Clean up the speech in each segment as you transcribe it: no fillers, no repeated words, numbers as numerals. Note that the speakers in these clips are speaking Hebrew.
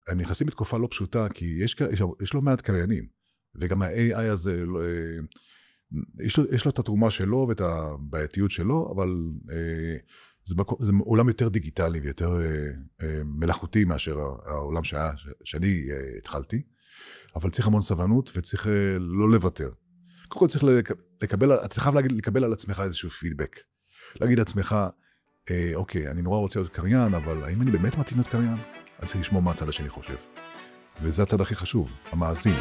הם נכנסים בתקופה לא פשוטה, כי יש לו מעט קריינים, וגם ה-AI הזה, יש לו את התרומה שלו ואת הבעייתיות שלו, אבל זה עולם יותר דיגיטלי ויותר מלאכותי מאשר העולם שאני התחלתי, אבל צריך המון סבלנות וצריך לא לוותר. קודם כל צריך לקבל, אתה חייב לקבל על עצמך איזשהו פידבק. להגיד לעצמך, אוקיי, אני נורא רוצה להיות קריין, אבל האם אני באמת מתאים להיות קריין? אני צריך לשמוע מה הצד השני חושב. וזה הצד הכי חשוב, המאזין.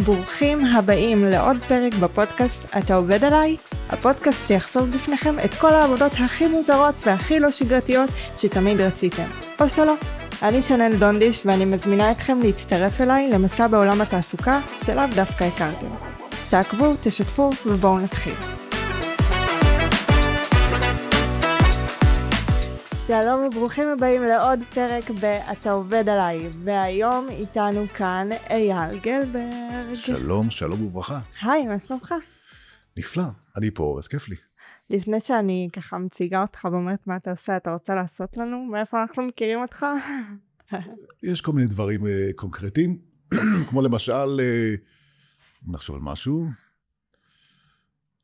ברוכים הבאים לעוד פרק בפודקאסט אתה עובד עליי? הפודקאסט שיחשוף בפניכם את כל העבודות הכי מוזרות והכי לא שגרתיות שתמיד רציתם. או שלא. אני שנל דונדיש ואני מזמינה אתכם להצטרף אליי למסע בעולם התעסוקה שלאו דווקא הכרתם. תעקבו, תשתפו ובואו נתחיל. שלום וברוכים הבאים לעוד פרק ב"אתה עובד עליי", והיום איתנו כאן אייל גלברג. שלום, שלום וברכה. היי, מה שלומך? נפלא, אני פה, אז כיף לי. לפני שאני ככה מציגה אותך ואומרת מה אתה עושה, אתה רוצה לעשות לנו? מאיפה אנחנו מכירים אותך? יש כל מיני דברים קונקרטיים, כמו למשל, נחשוב על משהו.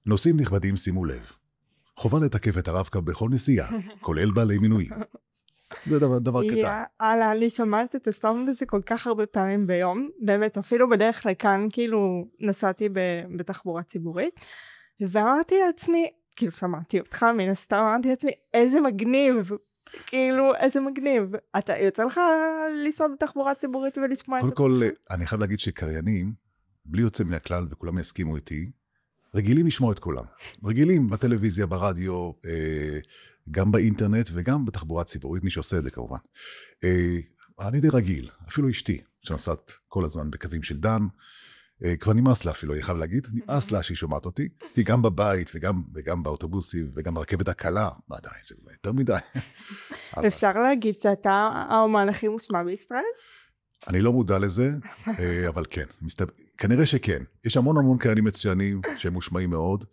נוסעים נכבדים, שימו לב. חובה לתקף את הרב-קו בכל נסיעה, כולל בעלי מינויים. זה דבר קטן. יאללה, אני שומעת את הסטורם הזה כל כך הרבה פעמים ביום, באמת, אפילו בדרך לכאן, כאילו, נסעתי בתחבורה ציבורית, ואמרתי לעצמי, כאילו, שמעתי אותך מן הסתם, אמרתי לעצמי, איזה מגניב, כאילו, איזה מגניב. אתה יוצא לך לנסוע בתחבורה ציבורית ולשמוע את עצמך? קודם כל, אני חייב להגיד שקריינים, בלי יוצא מן הכלל, וכולם יסכימו איתי, רגילים לשמוע את כולם. רגילים בטלוויזיה, ברדיו, גם באינטרנט וגם בתחבורה ציבורית, מי שעושה את זה כמובן. אני די רגיל, אפילו אשתי, שנוסעת כל הזמן בקווים של דן, כבר נמאס לה אפילו, אני חייב להגיד, נמאס לה שהיא שומעת אותי, כי גם בבית וגם באוטובוסים וגם ברכבת הקלה, מה עדיין, זה יותר מדי. אפשר להגיד שאתה האומן הכי מושמע בישראל? אני לא מודע לזה, אבל כן, כנראה שכן. יש המון קריינים מצוינים שהם מושמעים מאוד,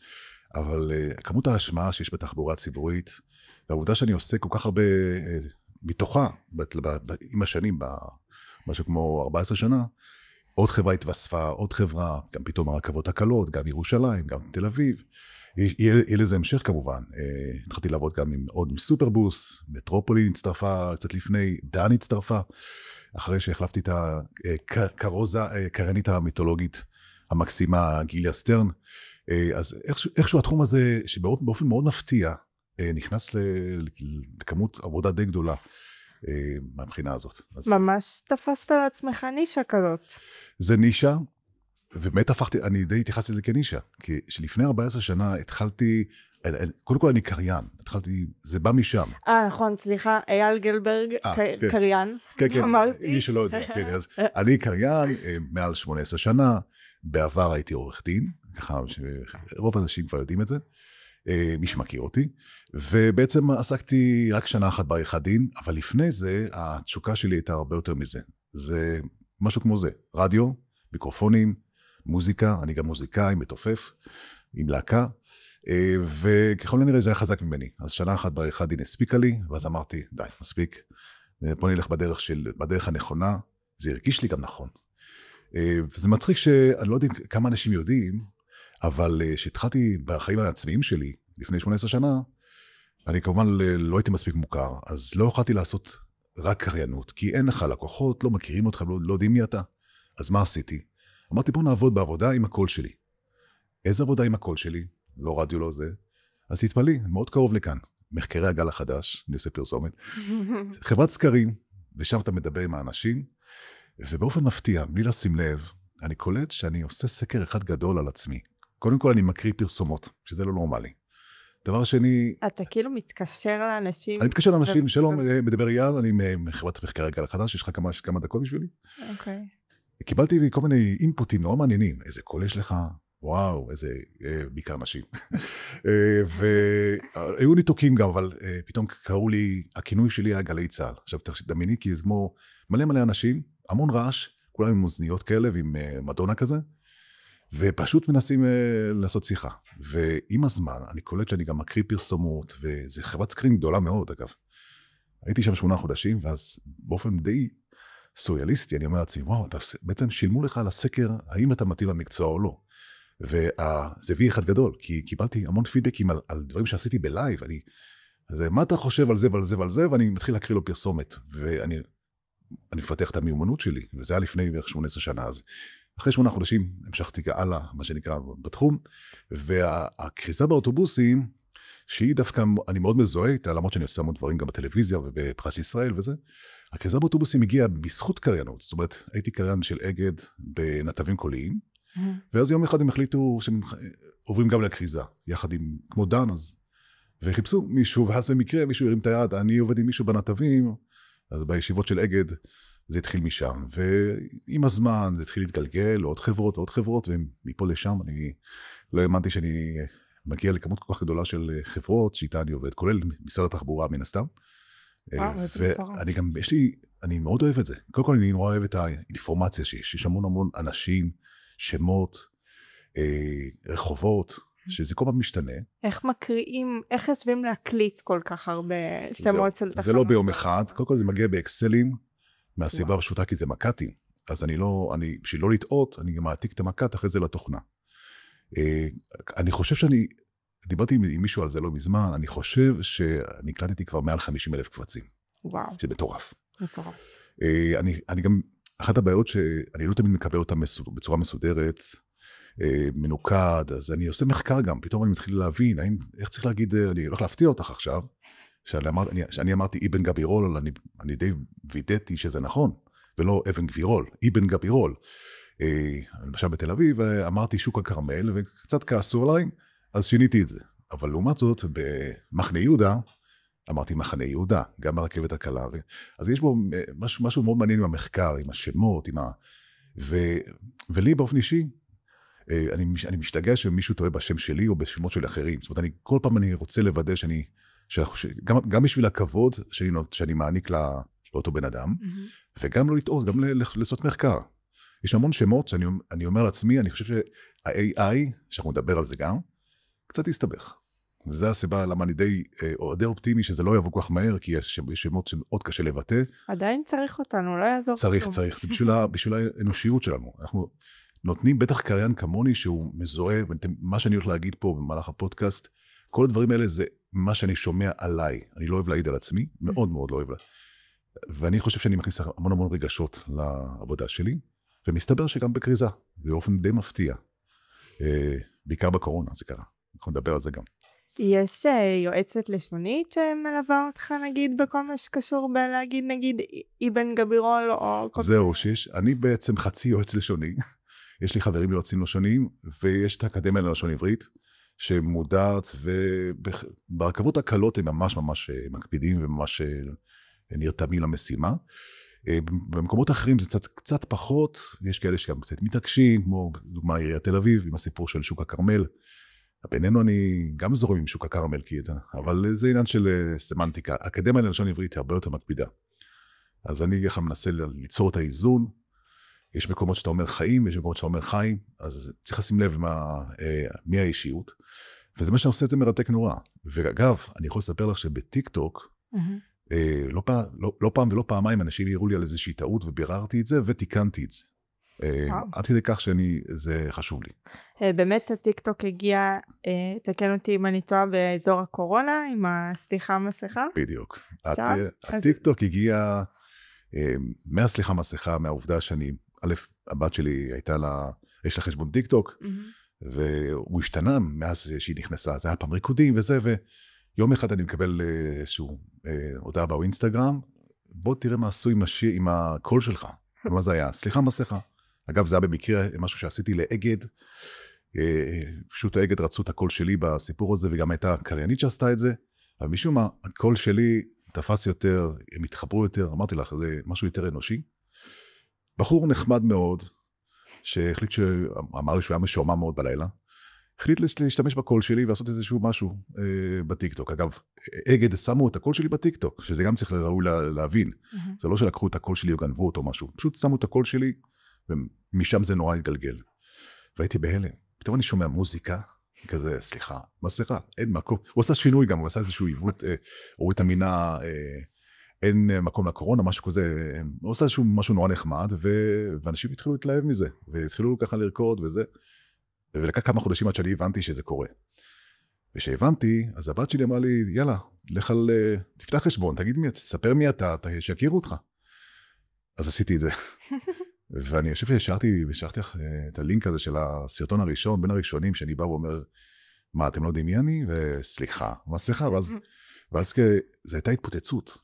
אבל כמות ההשמעה שיש בתחבורה הציבורית, והעובדה שאני עושה כל כך הרבה מתוכה, עם השנים, משהו כמו 14 שנה, עוד חברה התווספה, עוד חברה, גם פתאום הרכבות הקלות, גם ירושלים, גם תל אביב. יהיה לזה המשך כמובן. התחלתי לעבוד גם עם סופרבוס, מטרופולין הצטרפה קצת לפני, דן הצטרפה, אחרי שהחלפתי את הקריינית המיתולוגית המקסימה, גיליה סטרן. אז איכשהו התחום הזה, שבאופן מאוד מפתיע, נכנס לכמות עבודה די גדולה. מהבחינה הזאת. ממש תפסת לעצמך נישה כזאת. זה נישה, ובאמת אני די התייחסתי לזה כנישה, כי שלפני 14 שנה התחלתי, קודם כל אני קריין, זה בא משם. נכון, סליחה, אייל גלברג, קריין. כן, מי שלא יודע, אז אני קריין מעל 18 שנה, בעבר הייתי עורך דין, ככה שרוב האנשים כבר יודעים את זה, מי שמכיר אותי, ובעצם עסקתי רק שנה אחת בעריכת דין, אבל לפני זה, התשוקה שלי הייתה הרבה יותר מזה. זה משהו כמו זה, רדיו, מיקרופונים, מוזיקה, אני גם מוזיקאי, מתופף, עם להקה, וככל הנראה זה היה חזק ממני. אז שנה אחת בעריכת דין הספיקה לי, ואז אמרתי, די, מספיק, בוא נלך בדרך הנכונה, זה הרגיש לי גם נכון. וזה מצחיק שאני לא יודע כמה אנשים יודעים, אבל שהתחלתי בחיים העצמיים שלי, לפני 18 שנה, אני כמובן לא הייתי מספיק מוכר, אז לא יכולתי לעשות רק קריינות, כי אין לך לקוחות, לא מכירים אותך, לא יודעים מי אתה. אז מה עשיתי? אמרתי, בוא נעבוד בעבודה עם הקול שלי. איזה עבודה עם הקול שלי? לא רדיו, לא זה. אז תתפלאי, מאוד קרוב לכאן. מחקרי הגל החדש, אני עושה פרסומת. חברת סקרים, ושם אתה מדבר עם האנשים, ובאופן מפתיע, בלי לשים לב, אני קולט שאני עושה סקר אחד גדול על עצמי. קודם כל אני מקריא פרסומות, שזה לא נורמלי. דבר שני... אתה כאילו מתקשר לאנשים... אני מתקשר לאנשים, שלום, מדבר אייל, אני מחברת מחקרי הגל החדש, יש לך כמה דקות בשבילי? אוקיי. קיבלתי כל מיני אינפוטים נורא מעניינים, איזה קול יש לך, וואו, איזה בעיקר נשים. והיו ניתוקים גם, אבל פתאום קראו לי, הכינוי שלי היה גלי צהל. עכשיו תדמייני, כי זה כמו מלא אנשים, המון רעש, כולם עם אוזניות כאלה ועם מדונה כזה, ופשוט מנסים לעשות שיחה. ועם הזמן, אני קולט שאני גם מקריא פרסומות, וזו חברת סקרינינג גדולה מאוד, אגב. הייתי שם 8 חודשים, ואז באופן די סוריאליסטי, אני אומר לעצמי, וואו, בעצם שילמו לך על הסקר, האם אתה מתאים למקצוע או לא. וזה הביא אחד גדול, כי קיבלתי המון פידבקים על דברים שעשיתי בלייב, מה אתה חושב על זה ועל זה ועל זה, ואני מתחיל להקריא לו פרסומת, ואני מפתח את המיומנות שלי, וזה היה לפני בערך 18 שנה, אז אחרי 8 חודשים המשכתי הלאה, מה שנקרא, בתחום, והקריזה באוטובוסים, שהיא דווקא, אני מאוד מזוהה איתה, למרות שאני עושה המון דברים גם בטלוויזיה ובפרס ישראל וזה, הקריזה באוטובוסים הגיעה בזכות קריינות, זאת אומרת, הייתי קריין של אגד בנתבים קוליים, ואז יום אחד הם החליטו שהם עוברים גם לקריזה, יחד עם, כמו דן, אז, וחיפשו מישהו, ואז במקרה מישהו הרים את היד, אני עובד עם מישהו בנתבים, אז בישיבות של אגד, זה התחיל משם, ועם הזמן זה התחיל להתגלגל, עוד חברות, ומפה לשם אני לא האמנתי שאני מגיע לכמות כל כך גדולה של חברות, שאיתה אני עובד, כולל משרד התחבורה מן הסתם. ואני גם, אני מאוד אוהב את זה. קודם כל אני נורא אוהב את האינפורמציה שיש המון אנשים, שמות, רחובות, שזה כל פעם משתנה. איך מקריאים, איך יושבים להקליט כל כך הרבה שמות של תחנות? זה לא ביום אחד, קודם כל זה מגיע באקסלים, מהסיבה הפשוטה כי זה מקטים. אז בשביל לא לטעות, אני גם מעתיק את המקט אחרי זה לתוכנה. אני חושב דיברתי עם מישהו על זה לא מזמן, אני חושב שאני הקלטתי כבר מעל 50,000 קבצים. וואו. שזה מטורף. מטורף. אני גם, אחת הבעיות שאני לא תמיד מקבל אותה בצורה מסודרת, מנוקד, אז אני עושה מחקר גם, פתאום אני מתחיל להבין, איך צריך להגיד, אני הולך להפתיע אותך עכשיו, שאני אמרתי אבן גבירול, אני די וידאתי שזה נכון, ולא אבן גבירול, אבן גבירול. למשל בתל אביב, אמרתי שוק הכרמל, וקצת כעסו עליי, אז שיניתי את זה. אבל לעומת זאת, במחנה יהודה, אמרתי מחנה יהודה, גם ברכבת הקלה. אז יש בו משהו מאוד מעניין עם המחקר, עם השמות, ולי באופן אישי, אני משתגע שמישהו טועה בשם שלי או בשמות של אחרים. זאת אומרת, כל פעם אני רוצה לוודא גם בשביל הכבוד שאני מעניק לאותו בן אדם, וגם לא לטעות, גם לעשות מחקר. יש המון שמות שאני אומר לעצמי, אני חושב שה-AI, שאנחנו נדבר על זה גם, קצת יסתבך. וזו הסיבה למה אני די אופטימי שזה לא יבוא כל כך מהר, כי יש שמות שמאוד קשה לבטא. עדיין צריך אותנו, לא יעזור. צריך, זה בשביל האנושיות שלנו. אנחנו נותנים בטח קריין כמוני שהוא מזוהה, ומה שאני הולך להגיד פה במהלך הפודקאסט, כל הדברים האלה זה מה שאני שומע עליי. אני לא אוהב להעיד על עצמי, מאוד מאוד לא אוהב לה. ואני חושב שאני מכניס המון רגשות לעבודה שלי, ומסתבר שגם בקריזה, באופן די מפתיע. בעיקר בקורונה זה קרה. אנחנו נדבר על זה גם. יש יועצת לשונית שמלווה אותך נגיד בכל מה שקשור בלהגיד נגיד אבן גבירול או... זהו, אני בעצם חצי יועץ לשוני. יש לי חברים יועצים לשוניים, ויש את האקדמיה ללשון עברית, שמודעת, וברכבות הקלות הם ממש מקפידים וממש נרתמים למשימה. במקומות אחרים זה קצת פחות, יש כאלה שגם קצת מתעקשים, כמו דוגמה עיריית תל אביב, עם הסיפור של שוק הכרמל. בינינו אני גם זורם עם שוק הכרמל, אבל זה עניין של סמנטיקה. האקדמיה ללשון עברית היא הרבה יותר מקפידה. אז אני ככה מנסה ליצור את האיזון. יש מקומות שאתה אומר חיים, יש מקומות שאתה אומר חיים, אז צריך לשים לב מי האישיות. וזה מה שאני עושה את זה מרתק נורא. ואגב, אני יכול לספר לך שבטיק טוק, לא פעם ולא פעמיים אנשים יראו לי על איזושהי טעות, וביררתי את זה ותיקנתי את זה. עד כדי כך זה חשוב לי. באמת הטיק טוק הגיע, תקן אותי אם אני טועה, באזור הקורונה, עם הסליחה מסכה? בדיוק. הטיק טוק הגיע מהסליחה מסכה, מהעובדה שאני, הבת שלי הייתה לה, יש לה חשבון טיק טוק, והוא השתנה מאז שהיא נכנסה, זה היה פעם ריקודים וזה, ויום אחד אני מקבל איזשהו הודעה באינסטגרם, בוא תראה מה עשו עם הקול שלך. מה זה היה? סליחה מסכה. אגב, זה היה במקרה משהו שעשיתי לאגד, פשוט האגד רצו את הקול שלי בסיפור הזה, וגם הייתה קריינית שעשתה את זה, אבל משום מה, הקול שלי תפס יותר, הם התחברו יותר, אמרתי לך, זה משהו יותר אנושי. בחור נחמד מאוד, שהחליט אמר לי שהוא היה משועמם מאוד בלילה, החליט להשתמש בקול שלי ולעשות איזשהו משהו בטיקטוק. אגב, אגד שמו את הקול שלי בטיקטוק, שזה גם צריך ראוי להבין. זה לא שלקחו את הקול שלי או גנבו אותו משהו, פשוט שמו את הקול שלי, ומשם זה נורא התגלגל. והייתי בהלם. פתאום אני שומע מוזיקה, כזה, סליחה, מסכה, אין מקום. הוא עשה שינוי גם, הוא עשה איזשהו עיוות, הוריד את המינה, אין מקום לקורונה, משהו כזה, הוא עשה איזשהו משהו נורא נחמד, ואנשים התחילו להתלהב מזה, והתחילו ככה לרקוד וזה, ולקח כמה חודשים עד שאני הבנתי שזה קורה. וכשהבנתי, אז הבת שלי אמרה לי, יאללה, לך תפתח חשבון, תגיד מי, תספר מי אתה, שיכירו אותך. אז עשיתי את זה. ואני חושב ששארתי את הלינק הזה של הסרטון הראשון, בין הראשונים, שאני בא ואומר, מה, אתם לא יודעים מי אני? וסליחה, מסכה, ואז זה הייתה התפוצצות.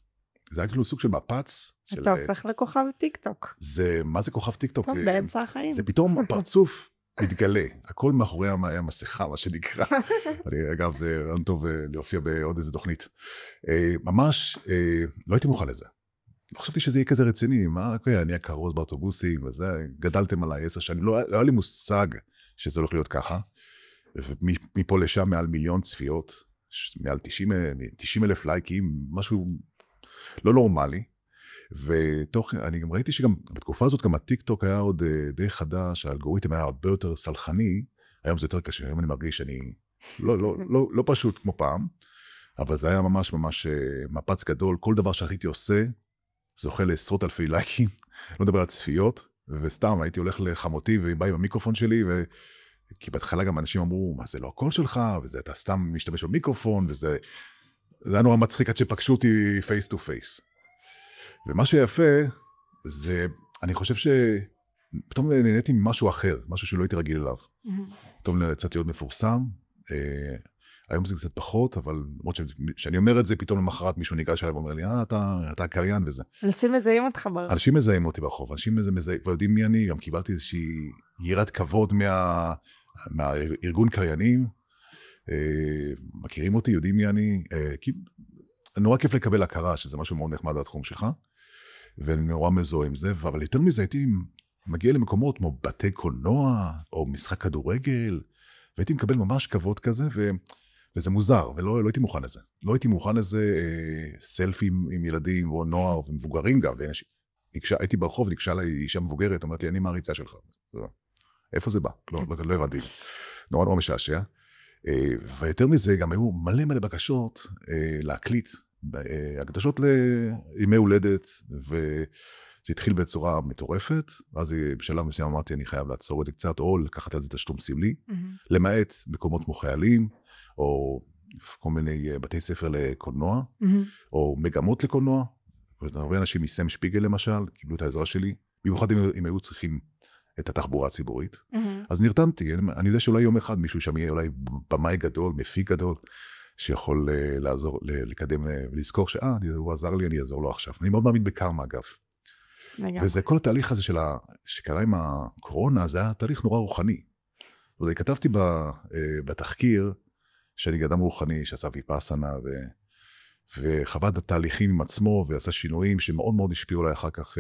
זה היה כאילו סוג של מפץ. אתה הופך לכוכב טיקטוק. מה זה כוכב טיקטוק? טוב, באמצע החיים. זה פתאום הפרצוף מתגלה, הכל מאחורי המסכה, מה שנקרא. אגב, זה רעיון טוב להופיע בעוד איזה תוכנית. ממש, לא הייתי מוכן לזה. לא חשבתי שזה יהיה כזה רציני, מה, אני הכרוז באוטובוסים, וזה, גדלתם עליי 10 שנים, לא היה לי מושג שזה הולך להיות ככה, ומפה לשם מעל 1,000,000 צפיות, מעל 90,000 לייקים, משהו לא נורמלי, אני גם ראיתי שגם בתקופה הזאת גם הטיק טוק היה עוד די חדש, האלגוריתם היה הרבה יותר סלחני, היום זה יותר קשה, היום אני מרגיש שאני לא פשוט כמו פעם, אבל זה היה ממש מפץ גדול, כל דבר שהייתי עושה, זוכה לעשרות אלפי לייקים, לא מדבר על צפיות, וסתם הייתי הולך לחמותי ובא עם המיקרופון שלי, כי בהתחלה גם אנשים אמרו, מה זה לא הקול שלך, וזה אתה סתם משתמש במיקרופון, וזה היה נורא מצחיק עד שפגשו אותי פייס טו פייס. ומה שיפה, זה, אני חושב שפתאום נהניתי ממשהו אחר, משהו שלא הייתי רגיל אליו. פתאום יצאתי להיות מפורסם, היום זה קצת פחות, אבל למרות שאני אומר את זה, פתאום למחרת מישהו ניגש אליי ואומר לי, אתה קריין וזה. אנשים מזהים אותך ברחוב. אנשים מזהים אותי ברחוב, אנשים מזהים, ויודעים מי אני, גם קיבלתי איזושהי יראת כבוד מהארגון קריינים, מכירים אותי, יודעים מי אני, כי נורא כיף לקבל הכרה, שזה משהו מאוד נחמד בתחום שלך, ואני נורא מזוהה עם זה, אבל יותר מזה הייתי מגיע למקומות כמו בתי קולנוע, או משחק כדורגל, והייתי מקבל ממש כבוד כזה, וזה מוזר, ולא הייתי מוכן לזה. לא הייתי מוכן לזה סלפים עם ילדים, או נוער, ומבוגרים גם, הייתי ברחוב, נקשה לה אישה מבוגרת, אמרת לי, אני מעריצה שלך. איפה זה בא? לא הבנתי. נורא משעשע. ויותר מזה, גם היו מלא בקשות להקליט, הקדשות לימי הולדת, וזה התחיל בצורה מטורפת, ואז בשלב מסוים אמרתי, אני חייב לעצור את זה קצת, או לקחת את זה תשלום סמלי, למעט מקומות כמו חיילים, או כל מיני בתי ספר לקולנוע, או מגמות לקולנוע, הרבה אנשים מסם שפיגל למשל, קיבלו את העזרה שלי, במיוחד אם היו צריכים את התחבורה הציבורית. אז נרתמתי, אני יודע שאולי יום אחד מישהו שם יהיה אולי במאי גדול, מפיק גדול, שיכול לעזור, לקדם ולזכור הוא עזר לי, אני אעזור לו עכשיו. אני מאוד מאמין בקרמה אגב. וזה כל התהליך הזה שקרה עם הקורונה, זה היה תהליך נורא רוחני. כתבתי בתחקיר, שאני אדם רוחני שעשה ויפאסנה, וחווה את התהליכים עם עצמו, ועשה שינויים שמאוד מאוד השפיעו עליי אחר כך,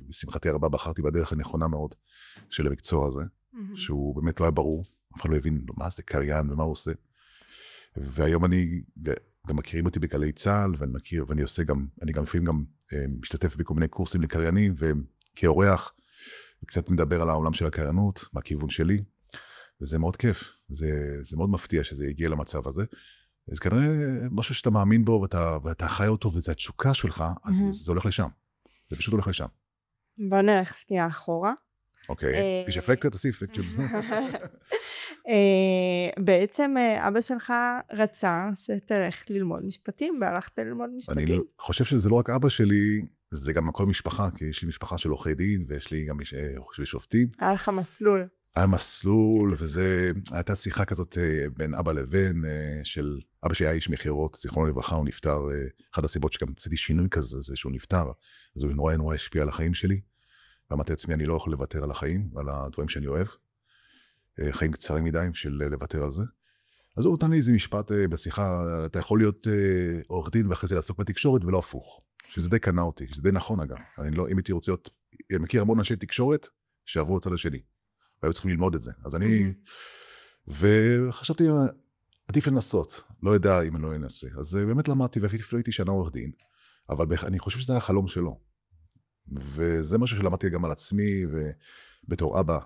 בשמחתי הרבה בחרתי בדרך הנכונה מאוד של המקצוע הזה, שהוא באמת לא היה ברור, אף אחד לא הבין מה זה קריין ומה הוא עושה. והיום אני גם מכירים אותי בגלי צהל, ואני עושה גם, אני גם לפעמים גם משתתף בכל מיני קורסים לקריינים, וכאורח, וקצת מדבר על העולם של הקריינות, מהכיוון שלי, וזה מאוד כיף, זה מאוד מפתיע שזה הגיע למצב הזה. אז כנראה משהו שאתה מאמין בו, ואתה חי אותו, וזה התשוקה שלך, אז זה הולך לשם. זה פשוט הולך לשם. בוא נלך שנייה אחורה. אוקיי, יש אפקט, תוסיף אפקט. בעצם אבא שלך רצה שתלך ללמוד משפטים, והלכת ללמוד משפטים. אני חושב שזה לא רק אבא שלי, זה גם כל משפחה, כי יש לי משפחה של עורכי דין, ויש לי גם שופטים. היה לך מסלול. היה מסלול, וזה, הייתה שיחה כזאת בין אבא לבן, של אבא שהיה איש מכירות, זיכרונו לברכה, הוא נפטר, אחת הסיבות שגם עשיתי שינוי כזה, זה שהוא נפטר, אז הוא נורא השפיע על החיים שלי, ואמרתי לעצמי, אני לא יכול לוותר על החיים, ועל הדברים שאני אוהב, חיים קצרים מדי של לוותר על זה. אז הוא נתן לי איזה משפט בשיחה, אתה יכול להיות עורך דין ואחרי זה לעסוק בתקשורת ולא הפוך, שזה די קנה אותי, שזה די נכון אגב, אני לא, אם הייתי רוצה להיות, מכיר המון אנשי תקשורת שעברו הצד השני, והיו צריכים ללמוד את זה, אז אני, וחשבתי, עדיף לנסות, לא יודע אם אני לא אנסה, אז באמת למדתי ואפילו הייתי שנה עורך דין, אבל אני חושב שזה היה החלום שלו, וזה משהו שלמדתי גם על עצמי, ובתור אבא,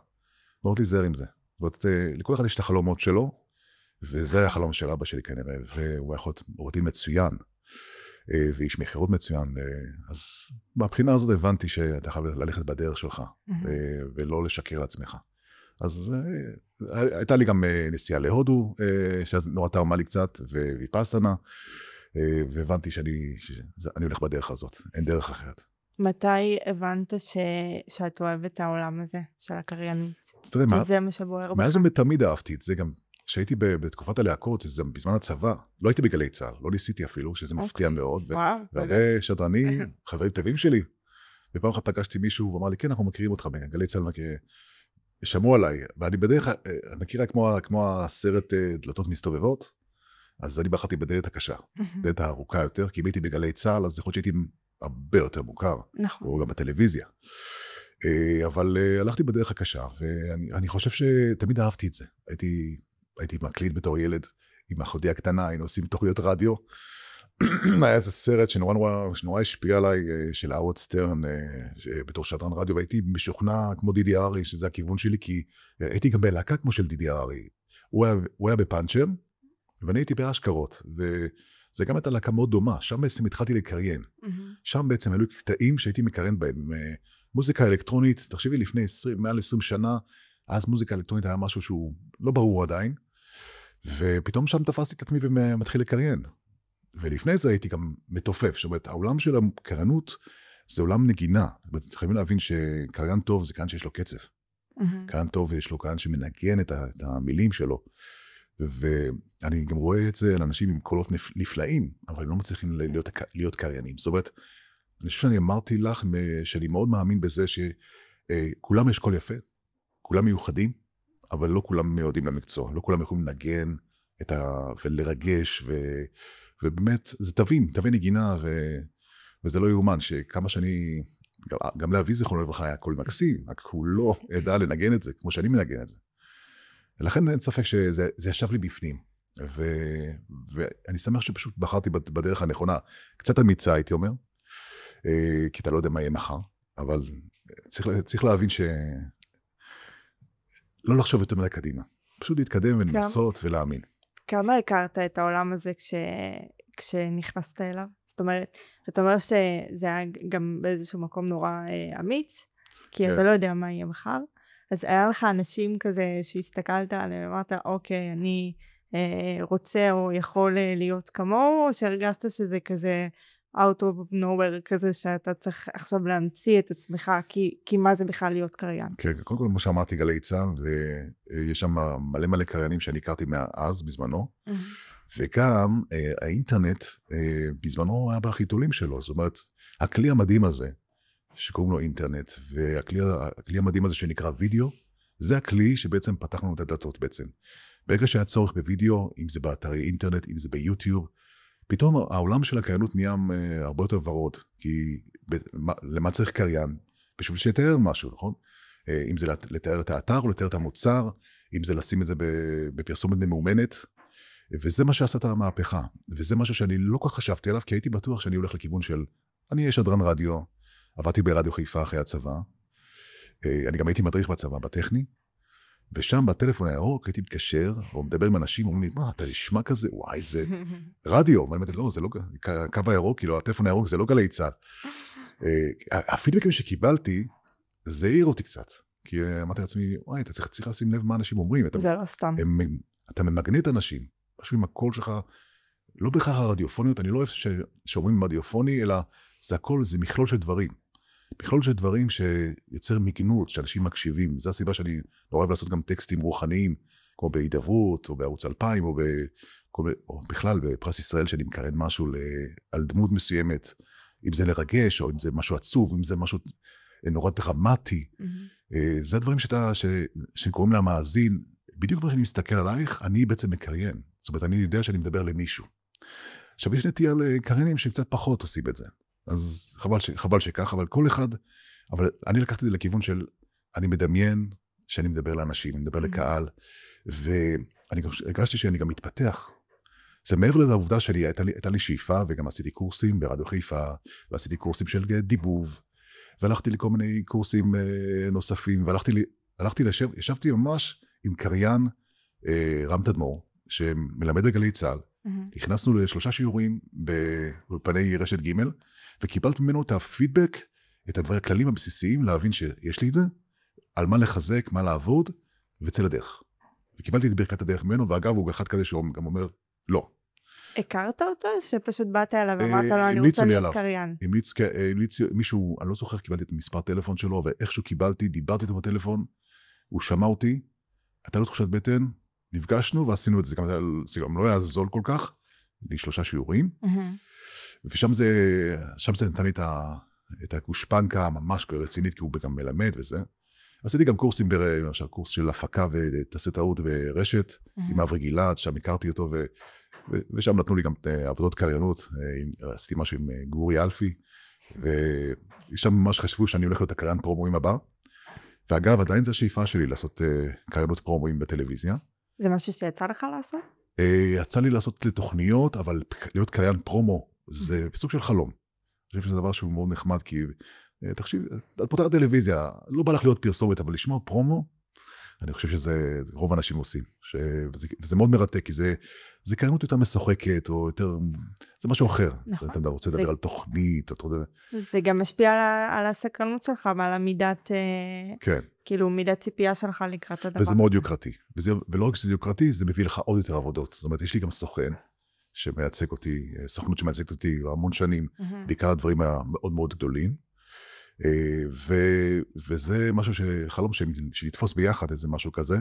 מאוד להיזהר עם זה. זאת אומרת, לכל אחד יש את החלומות שלו, וזה החלום של אבא שלי כנראה, והוא יכול להיות עורך דין מצוין, ואיש מכירות מצוין, אז מהבחינה הזאת הבנתי שאתה חייב ללכת בדרך שלך, ולא לשקר לעצמך. אז הייתה לי גם נסיעה להודו, שנורא תרמה לי קצת, וויפאסנה, והבנתי שאני הולך בדרך הזאת, אין דרך אחרת. מתי הבנת שאת אוהבת את העולם הזה, של הקריינית? שזה מה שבוער בך? מאז תמיד אהבתי את זה, גם כשהייתי בתקופת הלהקות, בזמן הצבא, לא הייתי בגלי צהל, לא ניסיתי אפילו, שזה מפתיע מאוד, והרבה שדרנים, חברים טובים שלי, ופעם אחת פגשתי מישהו, ואמר לי, כן, אנחנו מכירים אותך, בגלי צהל שמעו עליי, ואני בדרך מכירה כמו הסרט דלתות מסתובבות, אז אני בחרתי בדלת הקשה, דלת הארוכה יותר, כי אם הייתי בגלי צהל, אז יכול להיות שהייתי הרבה יותר מוכר, או גם בטלוויזיה. אבל הלכתי בדרך הקשה, ואני חושב שתמיד אהבתי את זה. הייתי מקליט בתור ילד, עם אחותי הקטנה, היינו עושים תוכניות רדיו. היה איזה סרט שנורא השפיע עליי, של אהרוד סטרן, בתור שדרן רדיו, והייתי משוכנע כמו דידי ארי, שזה הכיוון שלי, כי הייתי גם בלהקה כמו של דידי ארי. הוא היה בפאנצ'ר, ואני הייתי באשכרות, וזה גם הייתה להקה מאוד דומה, שם בעצם התחלתי לקריין. שם בעצם היו קטעים שהייתי מקריין בהם. מוזיקה אלקטרונית, תחשבי לפני מעל 20 שנה, אז מוזיקה אלקטרונית היה משהו שהוא לא ברור עדיין, ופתאום שם תפסתי את עצמי ומתחיל לקריין. ולפני זה הייתי גם מתופף, זאת אומרת, העולם של הקריינות זה עולם נגינה. חייבים להבין שקריין טוב זה קריין שיש לו קצב. קריין טוב יש לו קריין שמנגן את המילים שלו. ואני גם רואה את זה לאנשים עם קולות נפלאים, אבל הם לא מצליחים להיות קריינים. זאת אומרת, אני חושב שאני אמרתי לך שאני מאוד מאמין בזה שכולם יש קול יפה, כולם מיוחדים, אבל לא כולם יודעים למקצוע, לא כולם יכולים לנגן ולרגש, ובאמת זה תווי נגינה, וזה לא יאומן שכמה שאני, גם לאבי זיכרונו לברכה היה קול מקסים, רק הוא לא ידע לנגן את זה, כמו שאני מנגן את זה. ולכן אין ספק שזה ישב לי בפנים, ואני שמח שפשוט בחרתי בדרך הנכונה, קצת אמיצה הייתי אומר, כי אתה לא יודע מה יהיה מחר, אבל צריך להבין לא לחשוב יותר מדי קדימה, פשוט להתקדם ולנסות ולהאמין. כמה הכרת את העולם הזה כשנכנסת אליו? זאת אומרת, אתה אומר שזה היה גם באיזשהו מקום נורא אמיץ, כי אתה לא יודע מה יהיה מחר, אז היה לך אנשים כזה שהסתכלת עליהם, אמרת, אוקיי, אני רוצה או יכול להיות כמוהו, או שהרגשת שזה כזה out of nowhere כזה, שאתה צריך עכשיו להמציא את עצמך, כי מה זה בכלל להיות קריין? כן, קודם כל, כמו שאמרתי, גלי צהל, ויש שם מלא קריינים שאני הכרתי מאז בזמנו, וגם האינטרנט בזמנו היה בחיתולים שלו, זאת אומרת, הכלי המדהים הזה, שקוראים לו אינטרנט, והכלי המדהים הזה שנקרא וידאו, זה הכלי שבעצם פתח לנו את הדלתות בעצם. ברגע שהיה צורך בוידאו, אם זה באתרי אינטרנט, אם זה ביוטיוב, פתאום העולם של הקריינות נהיה הרבה יותר ורוד, כי למה צריך קריין? בשביל שיתאר משהו, נכון? אם זה לתאר את האתר או לתאר את המוצר, אם זה לשים את זה בפרסומת ממומנת, וזה מה שעשה את המהפכה, וזה משהו שאני לא כל כך חשבתי עליו, כי הייתי בטוח שאני הולך לכיוון של, אני אהיה שדרן רדיו, עבדתי ברדיו חיפה אחרי הצבא, אני גם הייתי מדריך בצבא, בטכני, ושם בטלפון הירוק הייתי מתקשר, או מדבר עם אנשים, אומרים לי, מה, אתה נשמע כזה? וואי, זה רדיו. ואני אומרת, לא, זה לא, קו הירוק, כאילו, הטלפון הירוק זה לא גלי צהל. הפידבקים שקיבלתי, זה העיר אותי קצת. כי אמרתי לעצמי, וואי, אתה צריך לשים לב מה אנשים אומרים. זה לא סתם. אתה ממגנט אנשים, משהו עם הקול שלך, לא בהכרח הרדיופוניות, אני לא אוהב שאומרים רדיופוני, אלא זה הכל, זה מכלול של דברים. מכלול של דברים שיוצר מגנות, שאנשים מקשיבים. זו הסיבה שאני לא אוהב לעשות גם טקסטים רוחניים, כמו בהידברות, או בערוץ 2000, או בכלל בפרס ישראל, שאני מקרן משהו על דמות מסוימת, אם זה לרגש, או אם זה משהו עצוב, אם זה משהו נורא דרמטי. זה הדברים שקוראים לה מאזין. בדיוק כמו שאני מסתכל עלייך, אני בעצם מקריין. זאת אומרת, אני יודע שאני מדבר למישהו. עכשיו, יש נטייה לקריינים שקצת פחות עושים את זה. אז חבל שכך, אבל כל אחד, אבל אני לקחתי את זה לכיוון של, אני מדמיין שאני מדבר לאנשים, אני מדבר לקהל, ואני הרגשתי שאני גם מתפתח. זה מעבר לעובדה שלי, הייתה לי שאיפה, וגם עשיתי קורסים ברדיו חיפה, ועשיתי קורסים של דיבוב, והלכתי לכל מיני קורסים נוספים, ישבתי ממש עם קריין רם תדמור, שמלמד בגלי צה"ל. נכנסנו ל3 שיעורים באולפני רשת ג' וקיבלת ממנו את הפידבק, את הדברים הכללים הבסיסיים, להבין שיש לי את זה, על מה לחזק, מה לעבוד, וצא לדרך. וקיבלתי את ברכת הדרך ממנו, ואגב, הוא אחד כזה שהוא גם אומר, לא. הכרת אותו? שפשוט באת אליו ואמרת לו, אני רוצה להיות קריין. המליץ מישהו, אני לא זוכר, קיבלתי את מספר טלפון שלו, ואיכשהו קיבלתי, דיברתי איתו בטלפון, הוא שמע אותי, הייתה לו תחושת בטן, נפגשנו ועשינו את זה, גם לא היה זול כל כך, ל3 שיעורים, ושם זה נתן לי את הגושפנקה הממש רצינית, כי הוא גם מלמד וזה. עשיתי גם קורסים, למשל קורס של הפקה ותסריטאות ברשת, עם אברי גלעד, שם הכרתי אותו, ושם נתנו לי גם עבודות קריינות, עשיתי משהו עם גורי אלפי, ושם ממש חשבו שאני הולך להיות הקריין פרומואים הבא, ואגב, עדיין זה השאיפה שלי לעשות קריינות פרומואים בטלוויזיה. זה משהו שיצא לך לעשות? יצא לי לעשות לתוכניות, אבל להיות קריין פרומו, זה סוג של חלום. אני חושב שזה דבר שהוא מאוד נחמד, כי תחשיב, את פותחת טלוויזיה, לא בא לך להיות פרסומת, אבל לשמוע פרומו, אני חושב שזה רוב האנשים עושים, וזה מאוד מרתק, כי זה קריינות יותר משוחקת, או יותר, זה משהו אחר. נכון. אתה רוצה לדבר על תוכנית, אתה יודע. זה גם משפיע על הסקרנות שלך, ועל המידת, כן. כאילו מידת ציפייה שלך לקראת הדבר. וזה מאוד יוקרתי, ולא רק שזה יוקרתי, זה מביא לך עוד יותר עבודות. זאת אומרת, יש לי גם סוכן, שמייצג אותי, סוכנות שמייצגת אותי המון שנים, בעיקר הדברים המאוד מאוד גדולים, וזה משהו שחלום שנתפוס ביחד, איזה משהו כזה,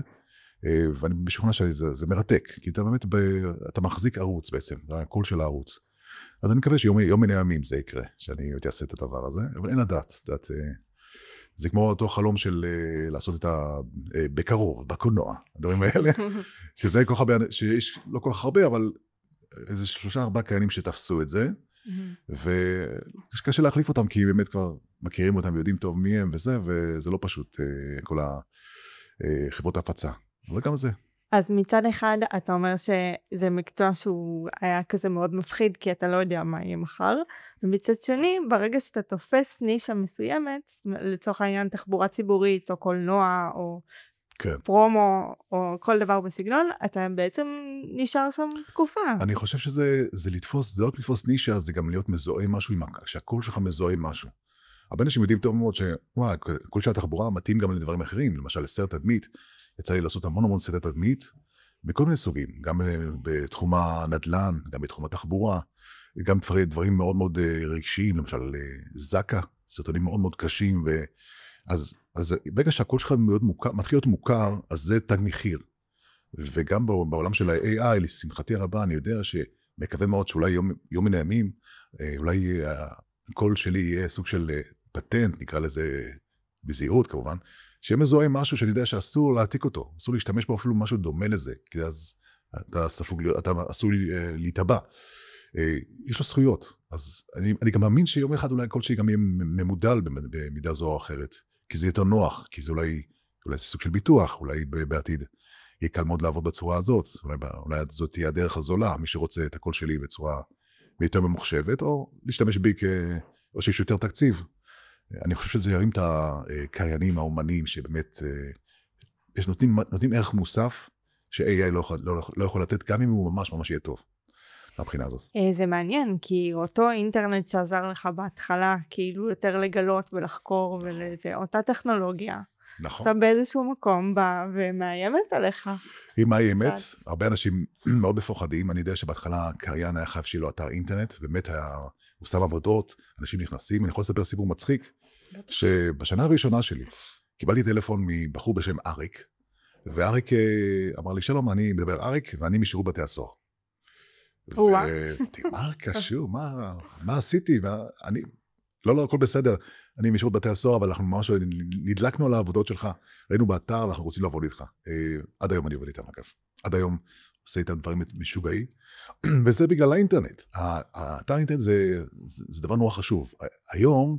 ואני משוכנע שזה מרתק, כי אתה באמת, אתה מחזיק ערוץ בעצם, זה הקול של הערוץ. אז אני מקווה שיום מן הימים זה יקרה, שאני אעשה את הדבר הזה, אבל אין לדעת, זה כמו אותו חלום של לעשות את בקרוב, בקולנוע, הדברים האלה, שזה כל כך הרבה, שיש לא כל כך הרבה, אבל איזה 3-4 קריינים שתפסו את זה, וקשה להחליף אותם, כי באמת כבר מכירים אותם ויודעים טוב מי הם וזה לא פשוט, כל החברות ההפצה. אבל גם זה. אז מצד אחד, אתה אומר שזה מקצוע שהוא היה כזה מאוד מפחיד, כי אתה לא יודע מה יהיה מחר, ומצד שני, ברגע שאתה תופס נישה מסוימת, לצורך העניין תחבורה ציבורית, או קולנוע, או כן. פרומו, או כל דבר בסגנון, אתה בעצם נשאר שם תקופה. אני חושב שזה לתפוס, זה לא לתפוס נישה, זה גם להיות מזוהה משהו, שהקול שלך מזוהה משהו. הרבה אנשים יודעים טוב מאוד הקול של התחבורה מתאים גם לדברים אחרים, למשל לסרט תדמית, יצא לי לעשות המון סרטי תדמית, בכל מיני סוגים, גם בתחום הנדל"ן, גם בתחום התחבורה, גם דברים מאוד מאוד רגשיים, למשל זקה, סרטונים מאוד מאוד קשים, אז ברגע שהקול שלך מתחיל להיות מוכר, אז זה תג מחיר. וגם בעולם של ה-AI, לשמחתי הרבה, אני יודע שמקווה מאוד שאולי יום מן הימים, אולי הקול שלי יהיה סוג של פטנט, נקרא לזה בזהירות כמובן, שיהיה מזוהה משהו שאני יודע שאסור להעתיק אותו, אסור להשתמש בו אפילו משהו דומה לזה, כי אז אתה אסור להתאבע. יש לו זכויות, אז אני גם מאמין שיום אחד אולי הקול שלי גם יהיה ממודל במידה זו או אחרת, כי זה יותר נוח, כי זה אולי זה סוג של ביטוח, אולי בעתיד יהיה קל מאוד לעבוד בצורה הזאת, אולי זאת תהיה הדרך הזולה, מי שרוצה את הקול שלי בצורה יותר ממוחשבת, או להשתמש בי או שיש יותר תקציב. אני חושב שזה ירים את הקריינים, האומנים, שבאמת נותנים ערך מוסף, ש-AI לא יכול לתת, גם אם הוא ממש יהיה טוב, מהבחינה הזאת. זה מעניין, כי אותו אינטרנט שעזר לך בהתחלה, כאילו יותר לגלות ולחקור ולזה, אותה טכנולוגיה. נכון. עכשיו באיזשהו מקום בא ומאיימת עליך. היא מאיימת, הרבה אנשים מאוד מפוחדים, אני יודע שבהתחלה קריין היה חייב שיהיה לו אתר אינטרנט, באמת הוא שם עבודות, אנשים נכנסים, אני יכול לספר סיפור מצחיק, שבשנה הראשונה שלי, קיבלתי טלפון מבחור בשם אריק, ואריק אמר לי, שלום, אני מדבר אריק, ואני משירות בתי הסוהר. מה קשור, מה עשיתי? לא, הכל בסדר, אני משירות בתי הסוהר, אבל אנחנו ממש נדלקנו על העבודות שלך, ראינו באתר, ואנחנו רוצים לעבוד איתך. עד היום אני עובד איתם, אגב. עד היום עושה איתם דברים משוגעים, וזה בגלל האינטרנט. האתר האינטרנט זה דבר נורא חשוב. היום,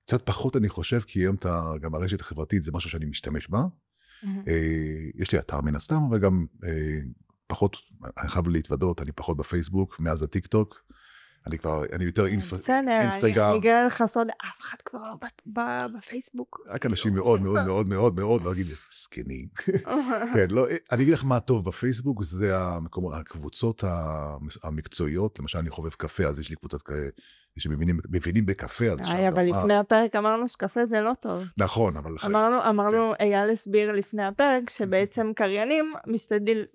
קצת פחות אני חושב, כי היום גם הרשת החברתית זה משהו שאני משתמש בה. יש לי אתר מן הסתם, אבל גם פחות, אני חייב להתוודות, אני פחות בפייסבוק, מאז הטיק טוק, אני יותר אינסטגרם. אני אגלה לך סוד, אף אחד כבר לא בפייסבוק. רק אנשים מאוד מאוד מאוד מאוד מאוד, לא אגיד, סקנים. כן, לא, אני אגיד לך מה טוב בפייסבוק, זה הקבוצות המקצועיות, למשל אני חובב קפה, אז יש לי קבוצת כאלה, שמבינים בקפה. אבל לפני הפרק אמרנו שקפה זה לא טוב. נכון, אבל... אמרנו, אייל הסביר לפני הפרק, שבעצם קריינים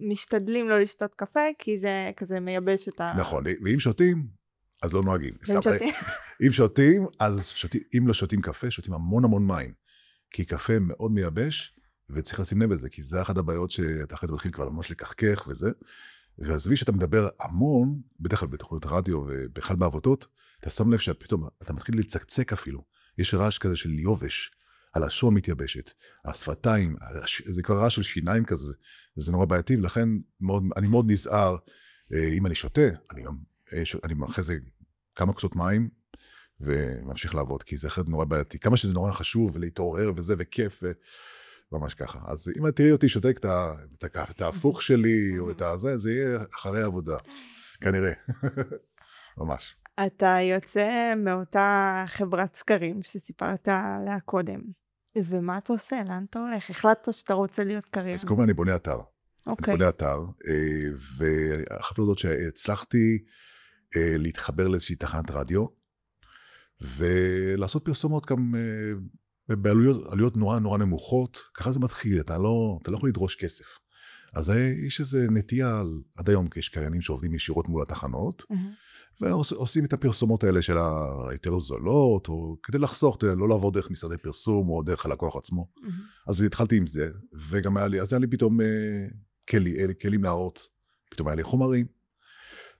משתדלים לא לשתות קפה, כי זה כזה מייבש את ה... נכון, ואם שותים, אז לא נוהגים. אם שותים, אז אם לא שותים קפה, שותים המון המון מים. כי קפה מאוד מייבש, וצריך לשים לב לזה, כי זה אחת הבעיות שאתה אחרי זה מתחיל כבר ממש לקחקך וזה. ועזבי שאתה מדבר המון, בדרך כלל בתוכניות הרדיו ובכלל בעבודות, אתה שם לב שפתאום אתה מתחיל לצקצק אפילו. יש רעש כזה של יובש, הלשון מתייבשת, השפתיים, זה כבר רעש של שיניים כזה, זה נורא בעייתי, ולכן אני מאוד נזהר, אם אני שותה, אני מאחרי זה כמה כוסות מים, וממשיך לעבוד, כי זה אחרת נורא בעייתי. כמה שזה נורא חשוב, ולהתעורר וזה, וכיף, וממש ככה. אז אם תראי אותי שותק את ההפוך שלי, או את הזה, זה יהיה אחרי העבודה, כנראה. ממש. אתה יוצא מאותה חברת סקרים שסיפרת עליה קודם, ומה אתה עושה? לאן אתה הולך? החלטת שאתה רוצה להיות קריין? אז קודם אני בונה אתר. אני בונה אתר, ואחר להודות שהצלחתי להתחבר לאיזושהי תחנת רדיו, ולעשות פרסומות גם בעלויות נורא נורא נמוכות, ככה זה מתחיל, אתה לא יכול לדרוש כסף. אז יש איזו נטייה, עד היום יש קריינים שעובדים ישירות מול התחנות, ועושים את הפרסומות האלה של היותר זולות, או כדי לחסוך, לא לעבור דרך משרדי פרסום, או דרך הלקוח עצמו. אז התחלתי עם זה, וגם היה לי פתאום כלים להראות, פתאום היה לי חומרים,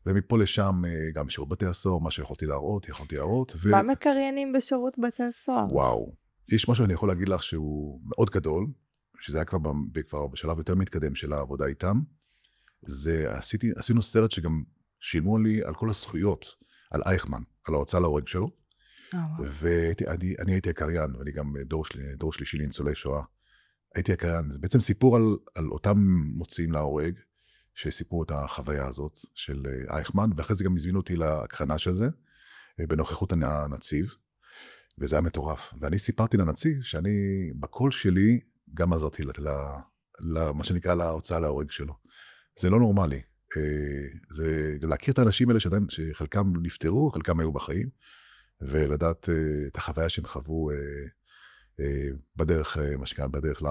ומפה לשם גם שירות בתי הסוהר, מה שיכולתי להראות. מה מקריינים בשירות בתי הסוהר? וואו, יש משהו שאני יכול להגיד לך שהוא מאוד גדול, שזה היה כבר בשלב יותר מתקדם של העבודה איתם, עשינו סרט שגם שילמו לי על כל הזכויות, על אייכמן, על ההוצאה להורג שלו, ואני הייתי הקריין, ואני גם דור שלישי לניצולי שואה, הייתי הקריין, זה בעצם סיפור על אותם מוציאים להורג, שסיפרו את החוויה הזאת של אייכמן, ואחרי זה גם הזמינו אותי להקרנה של זה, בנוכחות הנציב, וזה היה מטורף. ואני סיפרתי לנציב שאני, בקול שלי, גם עזרתי מה שנקרא להוצאה להורג שלו. זה לא נורמלי. זה להכיר את האנשים האלה שחלקם נפטרו, חלקם היו בחיים, ולדעת את החוויה שהם חוו בדרך, מה שקרה, בדרך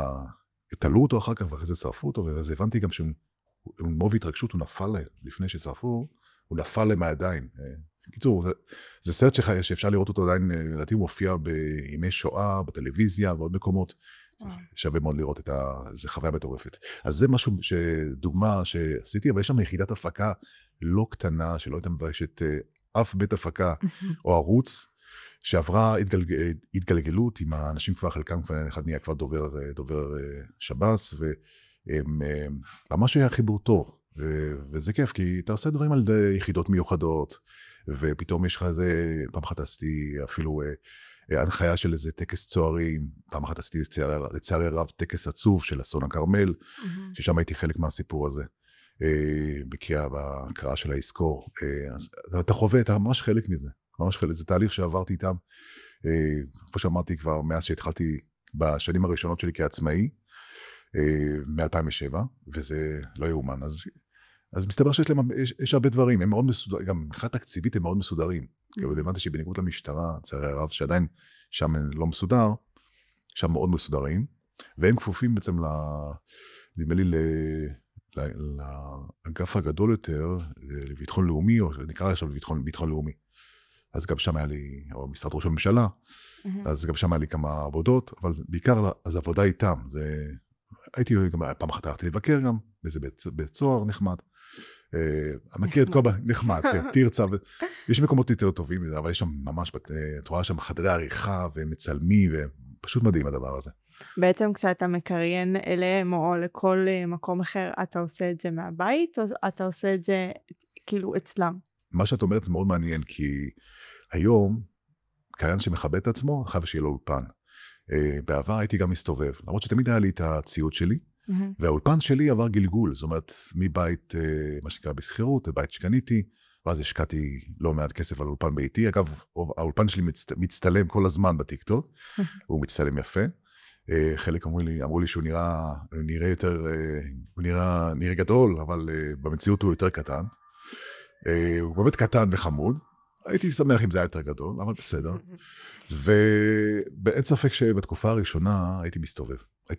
תלו אותו אחר כך, ואחרי זה שרפו אותו, ואז הבנתי גם שמוב התרגשות הוא נפל לפני ששרפו, הוא נפל להם מהידיים. בקיצור, זה סרט שאפשר לראות אותו עדיין, לדעתי הוא מופיע בימי שואה, בטלוויזיה ועוד מקומות, שווה מאוד לראות זה חוויה מטורפת. אז זה משהו דוגמה שעשיתי, אבל יש שם יחידת הפקה לא קטנה, שלא הייתה מביישת אף בית הפקה או ערוץ, שעברה התגלגלות עם האנשים כבר, חלקם אחד נהיה כבר דובר שב"ס, וממש היה חיבור טוב, וזה כיף, כי אתה עושה דברים על יחידות מיוחדות, ופתאום יש לך איזה, פעם אחת עשיתי אפילו הנחיה של איזה טקס צוערים, פעם אחת עשיתי לצערי הרב טקס עצוב של אסון הכרמל, ששם הייתי חלק מהסיפור הזה, בהקראה של היזכור, אז אתה חווה, אתה ממש חלק מזה, ממש חלק, זה תהליך שעברתי איתם, כמו שאמרתי כבר, מאז שהתחלתי בשנים הראשונות שלי כעצמאי, מ-2007, וזה לא יאומן, אז מסתבר שיש הרבה דברים, הם מאוד מסודרים, גם מבחינה תקציבית הם מאוד מסודרים, כי הבנתי שבניגוד למשטרה, לצערי הרב, שעדיין שם לא מסודר, שם מאוד מסודרים, והם כפופים בעצם נדמה לי לאגף הגדול יותר, לביטחון לאומי, או נקרא עכשיו לביטחון לאומי. אז גם שם היה לי, או משרד ראש הממשלה, אז גם שם היה לי כמה עבודות, אבל בעיקר אז עבודה איתם, הייתי גם פעם אחת הלכתי לבקר גם, באיזה בית סוהר נחמד, אני מכיר את כל נחמד, תרצה, יש מקומות יותר טובים, אבל יש שם ממש, את רואה שם חדרי עריכה ומצלמים, ופשוט מדהים הדבר הזה. בעצם כשאתה מקריין אליהם או לכל מקום אחר, אתה עושה את זה מהבית, או אתה עושה את זה כאילו אצלם? מה שאת אומרת זה מאוד מעניין, כי היום, קריין שמכבד את עצמו, חייב שיהיה לו אולפן. בעבר הייתי גם מסתובב, למרות שתמיד היה לי את הציוד שלי, והאולפן שלי עבר גלגול, זאת אומרת, מבית, מה שנקרא בסחירות, לבית שקניתי, ואז השקעתי לא מעט כסף על אולפן ביתי. אגב, האולפן שלי מצטלם כל הזמן בטיקטוק, הוא מצטלם יפה. חלק אמרו לי שהוא נראה יותר, הוא נראה גדול, אבל במציאות הוא יותר קטן. הוא באמת קטן וחמוד. הייתי שמח אם זה היה יותר גדול, אבל בסדר. ואין ספק שבתקופה הראשונה הייתי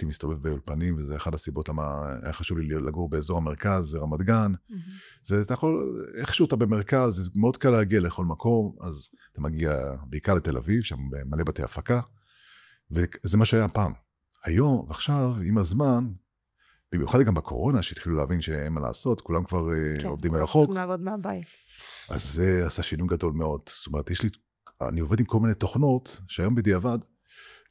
מסתובב באולפנים, וזה אחד הסיבות למה היה חשוב לי לגור באזור המרכז, ברמת גן. זה, אתה יכול, איכשהו אתה במרכז, זה מאוד קל להגיע לכל מקום, אז אתה מגיע בעיקר לתל אביב, שם מלא בתי הפקה, וזה מה שהיה פעם. היום, עכשיו, עם הזמן, במיוחד גם בקורונה, שהתחילו להבין שאין מה לעשות, כולם כבר עובדים מרחוק. צריכים לעבוד מהבית. אז זה עשה שינוי גדול מאוד. זאת אומרת, אני עובד עם כל מיני תוכנות, שהיום בדיעבד,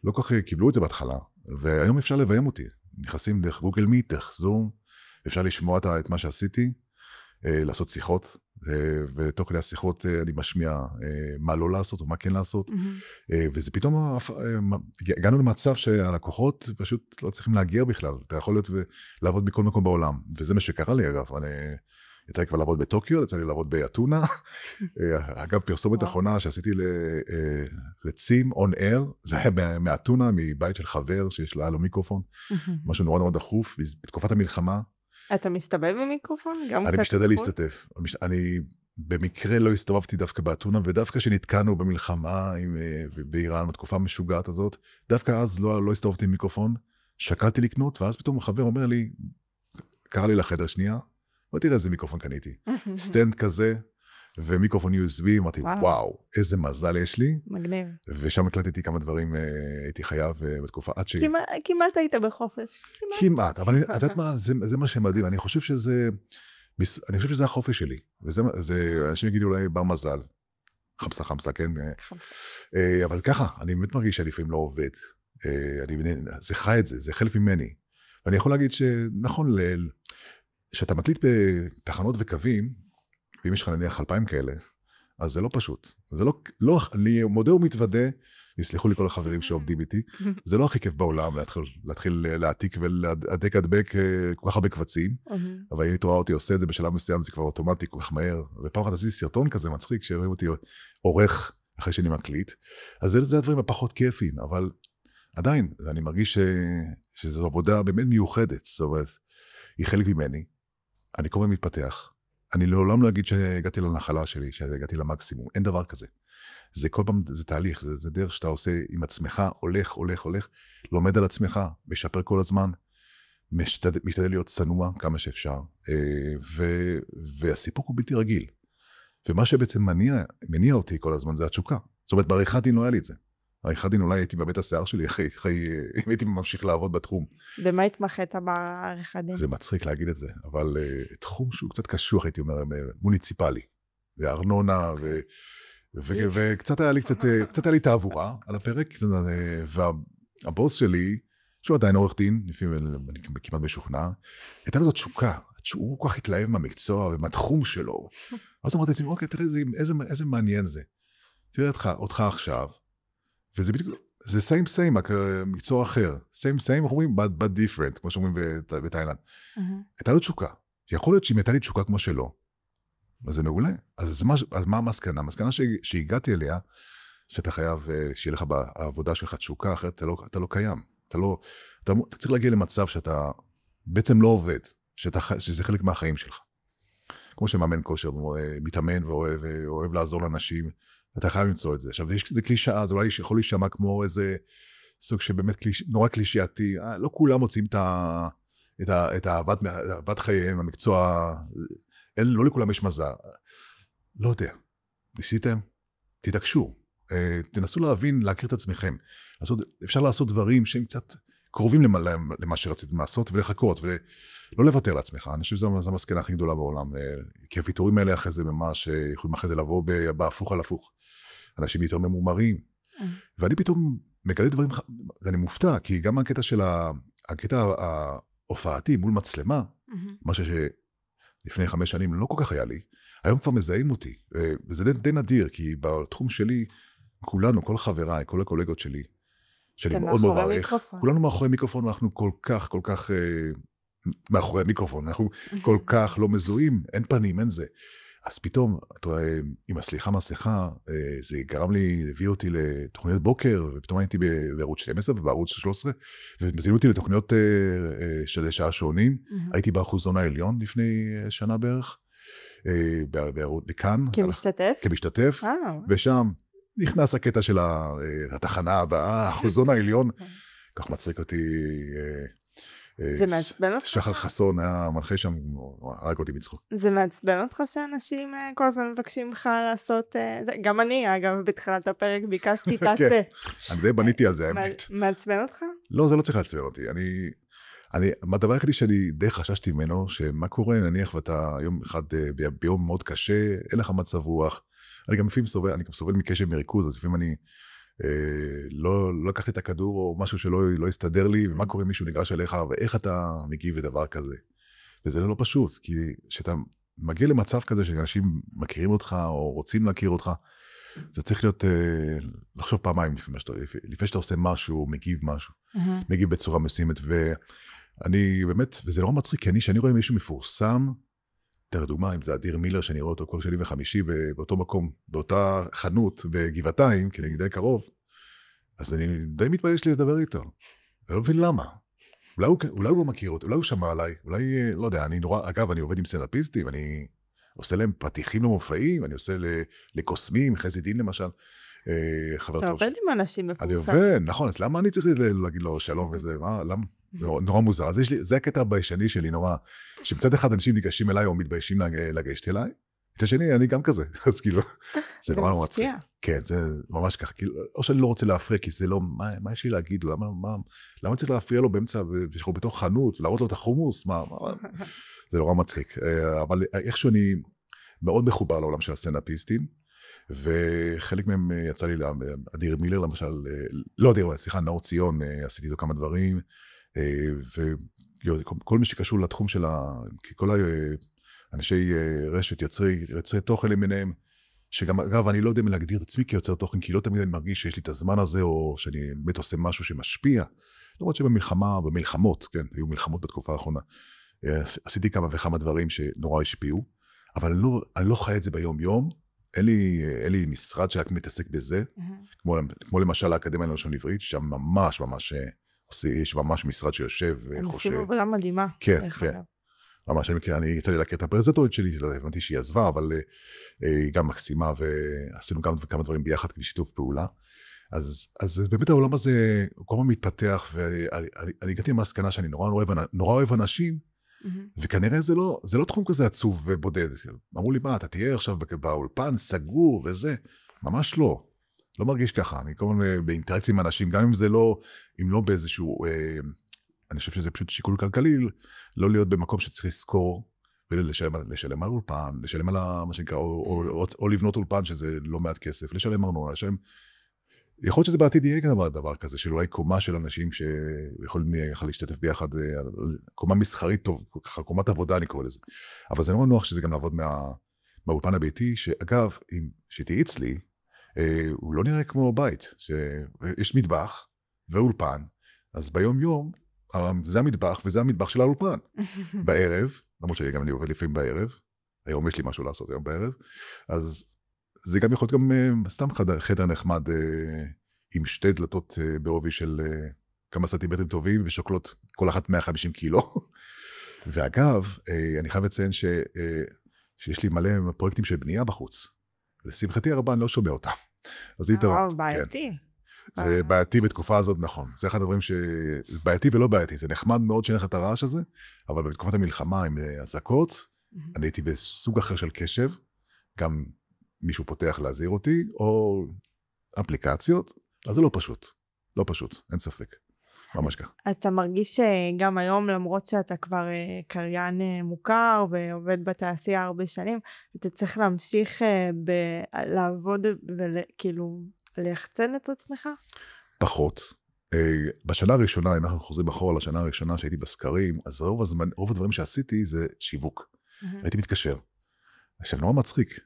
לא כל כך קיבלו את זה בהתחלה, והיום אפשר לביים אותי. נכנסים דרך גוגל מיט, דרך זום, אפשר לשמוע את מה שעשיתי, לעשות שיחות, ותוך כדי השיחות אני משמיע מה לא לעשות או מה כן לעשות, וזה פתאום, הגענו למצב שהלקוחות פשוט לא צריכים להגיע בכלל, אתה יכול להיות ולעבוד מכל מקום בעולם, וזה מה שקרה לי אגב, יצא לי כבר לעבוד בטוקיו, יצא לי לעבוד באתונה, אגב פרסומת האחרונה שעשיתי לצים און אייר, זה היה מאתונה, מבית של חבר שיש לו מיקרופון, משהו נורא נורא דחוף, בתקופת המלחמה. אתה מסתובב במיקרופון? אני משתדל להשתתף, אני במקרה לא הסתובבתי דווקא באתונה, ודווקא שנתקענו במלחמה באיראן, בתקופה המשוגעת הזאת, דווקא אז לא הסתובבתי עם מיקרופון, שקלתי לקנות, ואז פתאום חבר אומר לי, קרא לי לחדר שנייה, ותראה איזה מיקרופון קניתי, סטנד כזה, ומיקרופון USB, אמרתי, וואו, איזה מזל יש לי. מגניב. ושם הקלטתי כמה דברים, הייתי חייב בתקופה עד ש... כמעט היית בחופש. כמעט, אבל את יודעת מה, זה מה שמדהים, אני חושב שזה החופש שלי, אנשים יגידו אולי בר מזל, חמסה, כן? אבל ככה, אני באמת מרגיש שלפעמים לא עובד, זה חי את זה, זה חלק ממני, ואני יכול להגיד שנכון, שאתה מקליט בתחנות וקווים, ואם יש לך נניח 2,000 כאלה, אז זה לא פשוט. זה לא, אני מודה ומתוודה, יסלחו לי כל החברים שעובדים איתי, זה לא הכי כיף בעולם להתחיל להעתיק ולהדק כל כך הרבה קבצים, אבל אם היא תרואה אותי עושה את זה בשלב מסוים, זה כבר אוטומטי כל כך מהר, ופעם אחת עשיתי סרטון כזה מצחיק, שרואים אותי עורך אחרי שאני מקליט, אז זה הדברים הפחות כיפים, אבל עדיין, אני מרגיש שזו עבודה באמת מיוחדת, זאת אומרת, היא חלק ממני, אני כל הזמן מתפתח, אני לעולם לא אגיד שהגעתי לנחלה שלי, שהגעתי למקסימום, אין דבר כזה. זה כל פעם, זה תהליך, זה דרך שאתה עושה עם עצמך, הולך, לומד על עצמך, משפר כל הזמן, משתדל להיות צנוע כמה שאפשר, והסיפוק הוא בלתי רגיל. ומה שבעצם מניע אותי כל הזמן זה התשוקה. זאת אומרת, בעריכת דין לא היה לי את זה. בעריכת דין אולי הייתי בבית השיער שלי, אם הייתי ממשיך לעבוד בתחום. ומה התמחית בעריכת דין? זה מצחיק להגיד את זה, אבל תחום שהוא קצת קשוח, הייתי אומר, מוניציפלי, וארנונה, וקצת היה לי תעבורה על הפרק, והבוס שלי, שהוא עדיין עורך דין, לפעמים אני כמעט משוכנע, הייתה לו תשוקה, הוא כל כך התלהב מהמקצוע ומהתחום שלו. אז אמרתי לעצמי, אוקיי, תראה איזה מעניין זה. תראה אותך עכשיו, וזה בדיוק, זה same, רק מקצוע אחר. same, אנחנו אומרים, but different, כמו שאומרים בתאילנד. הייתה לו תשוקה. יכול להיות שאם הייתה לי תשוקה כמו שלו, אז זה מעולה. אז מה המסקנה? המסקנה שהגעתי אליה, שאתה חייב, שיהיה לך בעבודה שלך תשוקה, אחרת אתה לא קיים. אתה צריך להגיע למצב שאתה בעצם לא עובד, שזה חלק מהחיים שלך. כמו שמאמן כושר, מתאמן ואוהב לעזור לאנשים, אתה חייב למצוא את זה. עכשיו, יש כזה קלישאה, זה אולי יכול להישמע כמו איזה סוג שבאמת נורא קלישאתי, לא כולם מוצאים את אהבת חייהם, המקצוע, לא לכולם יש מזל. לא יודע. ניסיתם? תתעקשו. תנסו להבין, להכיר את עצמכם. אפשר לעשות דברים שהם קצת קרובים למה שרציתם לעשות, ולחכות, ולא לוותר לעצמך. אני חושב שזו המסקנה הכי גדולה בעולם. כי הוויתורים האלה אחרי זה ממש, יכולים אחרי זה לבוא בהפוך על הפוך. אנשים יותר ממומרים. ואני פתאום מגלה דברים, אני מופתע, כי גם הקטע ההופעתי מול מצלמה, משהו שלפני 5 שנים לא כל כך היה לי, היום כבר מזהים אותי. וזה די נדיר, כי בתחום שלי, כולנו, כל חבריי, כל הקולגות שלי, שאני מאוד מאוד מעריך, כולנו מאחורי מיקרופון, אנחנו כל כך מאחורי מיקרופון, אנחנו כל כך לא מזוהים, אין פנים, אין זה. אז פתאום, אתה רואה, עם הסליחה מסכה, זה גרם לי, הביא אותי לתוכניות בוקר, ופתאום הייתי בערוץ 12 ובערוץ 13, ומזינו אותי לתוכניות של שעה שעונים, הייתי באחוזון העליון לפני שנה בערך, בכאן. כמשתתף? כמשתתף, ושם נכנס הקטע של התחנה הבאה, אחוזון העליון, כך מצחיק אותי, זה מעצבן אותך? שחר חסון היה מנחה שם, הרג אותי מצחוק. זה מעצבן אותך שאנשים כל הזמן מבקשים לך לעשות, גם אני אגב בתחילת הפרק ביקשתי תעשה. אני די בניתי על זה, האמת. מעצבן אותך? לא, זה לא צריך לעצבן אותי. הדבר היחידי שאני די חששתי ממנו, שמה קורה, נניח ואתה יום אחד ביום מאוד קשה, אין לך מצב רוח, אני גם לפעמים סובל מקשב מריכוז, אז לפעמים אני לא לקחתי את הכדור או משהו שלא יסתדר לי, ומה קורה אם מישהו ניגש אליך, ואיך אתה מגיב לדבר כזה. וזה לא פשוט, כי כשאתה מגיע למצב כזה שאנשים מכירים אותך או רוצים להכיר אותך, זה צריך להיות, לחשוב פעמיים לפני שאתה עושה משהו, מגיב משהו, מגיב בצורה מסוימת, ואני באמת, וזה לא מצחיק, כי כשאני רואה מישהו מפורסם, דוגמה, אם זה אדיר מילר, שאני רואה אותו כל שני וחמישי באותו מקום, באותה חנות בגבעתיים, כי אני די קרוב, אז אני די מתבייש לי לדבר איתו. אני לא מבין למה. אולי הוא מכיר אותי, אולי הוא שמע עליי, אולי, לא יודע, אגב, אני עובד עם סטנדאפיסטים, אני עושה להם פתיחים למופעים, אני עושה לקוסמים, חזי דין למשל, חבר טוב. אתה עובד עם אנשים מפורסם. אני עובד, נכון, אז למה אני צריך להגיד לו שלום וזה, למה? נורא מוזר, אז זה הקטע הביישני שלי, נורא, שמצד אחד אנשים ניגשים אליי או מתביישים לגשת אליי, מצד שני, אני גם כזה, אז כאילו, זה נורא מצחיק. כן, זה ממש ככה, או שאני לא רוצה להפריע, כי זה לא, מה יש לי להגיד, למה צריך להפריע לו באמצע, שאנחנו בתוך חנות, להראות לו את החומוס, זה נורא מצחיק, אבל איכשהו אני מאוד מחובר לעולם של הסטנדאפיסטים, וחלק מהם יצא לי אדיר מילר, למשל, לא אדיר, סליחה, נאור ציון, עשיתי איתו כמה דברים, וכל מי שקשור לתחום של כל אנשי רשת, יוצרי תוכן למיניהם, שגם אגב אני לא יודע להגדיר את עצמי כיוצר תוכן, כי לא תמיד אני מרגיש שיש לי את הזמן הזה, או שאני באמת עושה משהו שמשפיע, למרות במלחמות, כן, היו מלחמות בתקופה האחרונה, עשיתי כמה וכמה דברים שנורא השפיעו, אבל אני לא חי את זה ביום יום, אין לי משרד שרק מתעסק בזה, כמו למשל האקדמיה ללשון עברית, שם ממש יש ממש משרד שיושב וחושב. הם עושים עבודה מדהימה. כן, כן. ממש, אני יצא לי להכיר את הפרזנטורית שלי, לא הבנתי שהיא עזבה, אבל היא גם מקסימה, ועשינו גם כמה דברים ביחד בשיתוף פעולה. אז באמת העולם הזה, הוא כל הזמן מתפתח, ואני הגעתי למסקנה שאני נורא אוהב אנשים, וכנראה זה לא תחום כזה עצוב ובודד. אמרו לי, מה, אתה תהיה עכשיו באולפן סגור וזה? ממש לא. לא מרגיש ככה. אני כל הזמן באינטראקציה עם אנשים, גם אם לא באיזשהו, אני חושב שזה פשוט שיקול כלכלי, לא להיות במקום שצריך לזכור, ולשלם על אולפן, לשלם על מה שנקרא, או לבנות אולפן, שזה לא מעט כסף, לשלם ארנונה, לשלם... יכול להיות שזה בעתיד יהיה דבר כזה, של אולי קומה של אנשים שיכולים להשתתף ביחד, קומה מסחרית טוב, קומת עבודה אני קורא לזה. אבל זה נורא נוח שזה גם לעבוד מהאולפן הביתי, שאגב, שתהי אצלי, הוא לא נראה כמו בית, שיש מטבח ואולפן, אז ביום יום, זה המטבח וזה המטבח של האולפן. בערב, למרות שגם אני עובד לפעמים בערב, היום יש לי משהו לעשות היום בערב, אז זה גם יכול להיות גם סתם חדר נחמד, עם שתי דלתות בעובי של כמה סנטימטרים טובים, ושוקלות כל אחת 150 קילו. ואגב, אני חייב לציין שיש לי מלא פרויקטים של בנייה בחוץ. לשמחתי הרבה אני לא שומע אותם. וואו, בעייתי. זה בעייתי בתקופה הזאת, נכון. זה אחד הדברים שבעייתי ולא בעייתי. זה נחמד מאוד שאין לך את הרעש הזה, אבל בתקופת המלחמה עם הזעקות, אני הייתי בסוג אחר של קשב, גם מישהו פותח להזהיר אותי, או אפליקציות, אז זה לא פשוט. לא פשוט, אין ספק. ממש כך. אתה מרגיש שגם היום, למרות שאתה כבר קריין מוכר, ועובד בתעשייה הרבה שנים, אתה צריך להמשיך לעבוד, וכאילו ליחצן את עצמך? פחות. בשנה הראשונה, אם אנחנו חוזרים אחורה לשנה הראשונה שהייתי בסקרים, אז רוב הדברים שעשיתי זה שיווק. הייתי מתקשר. עכשיו, נורא מצחיק.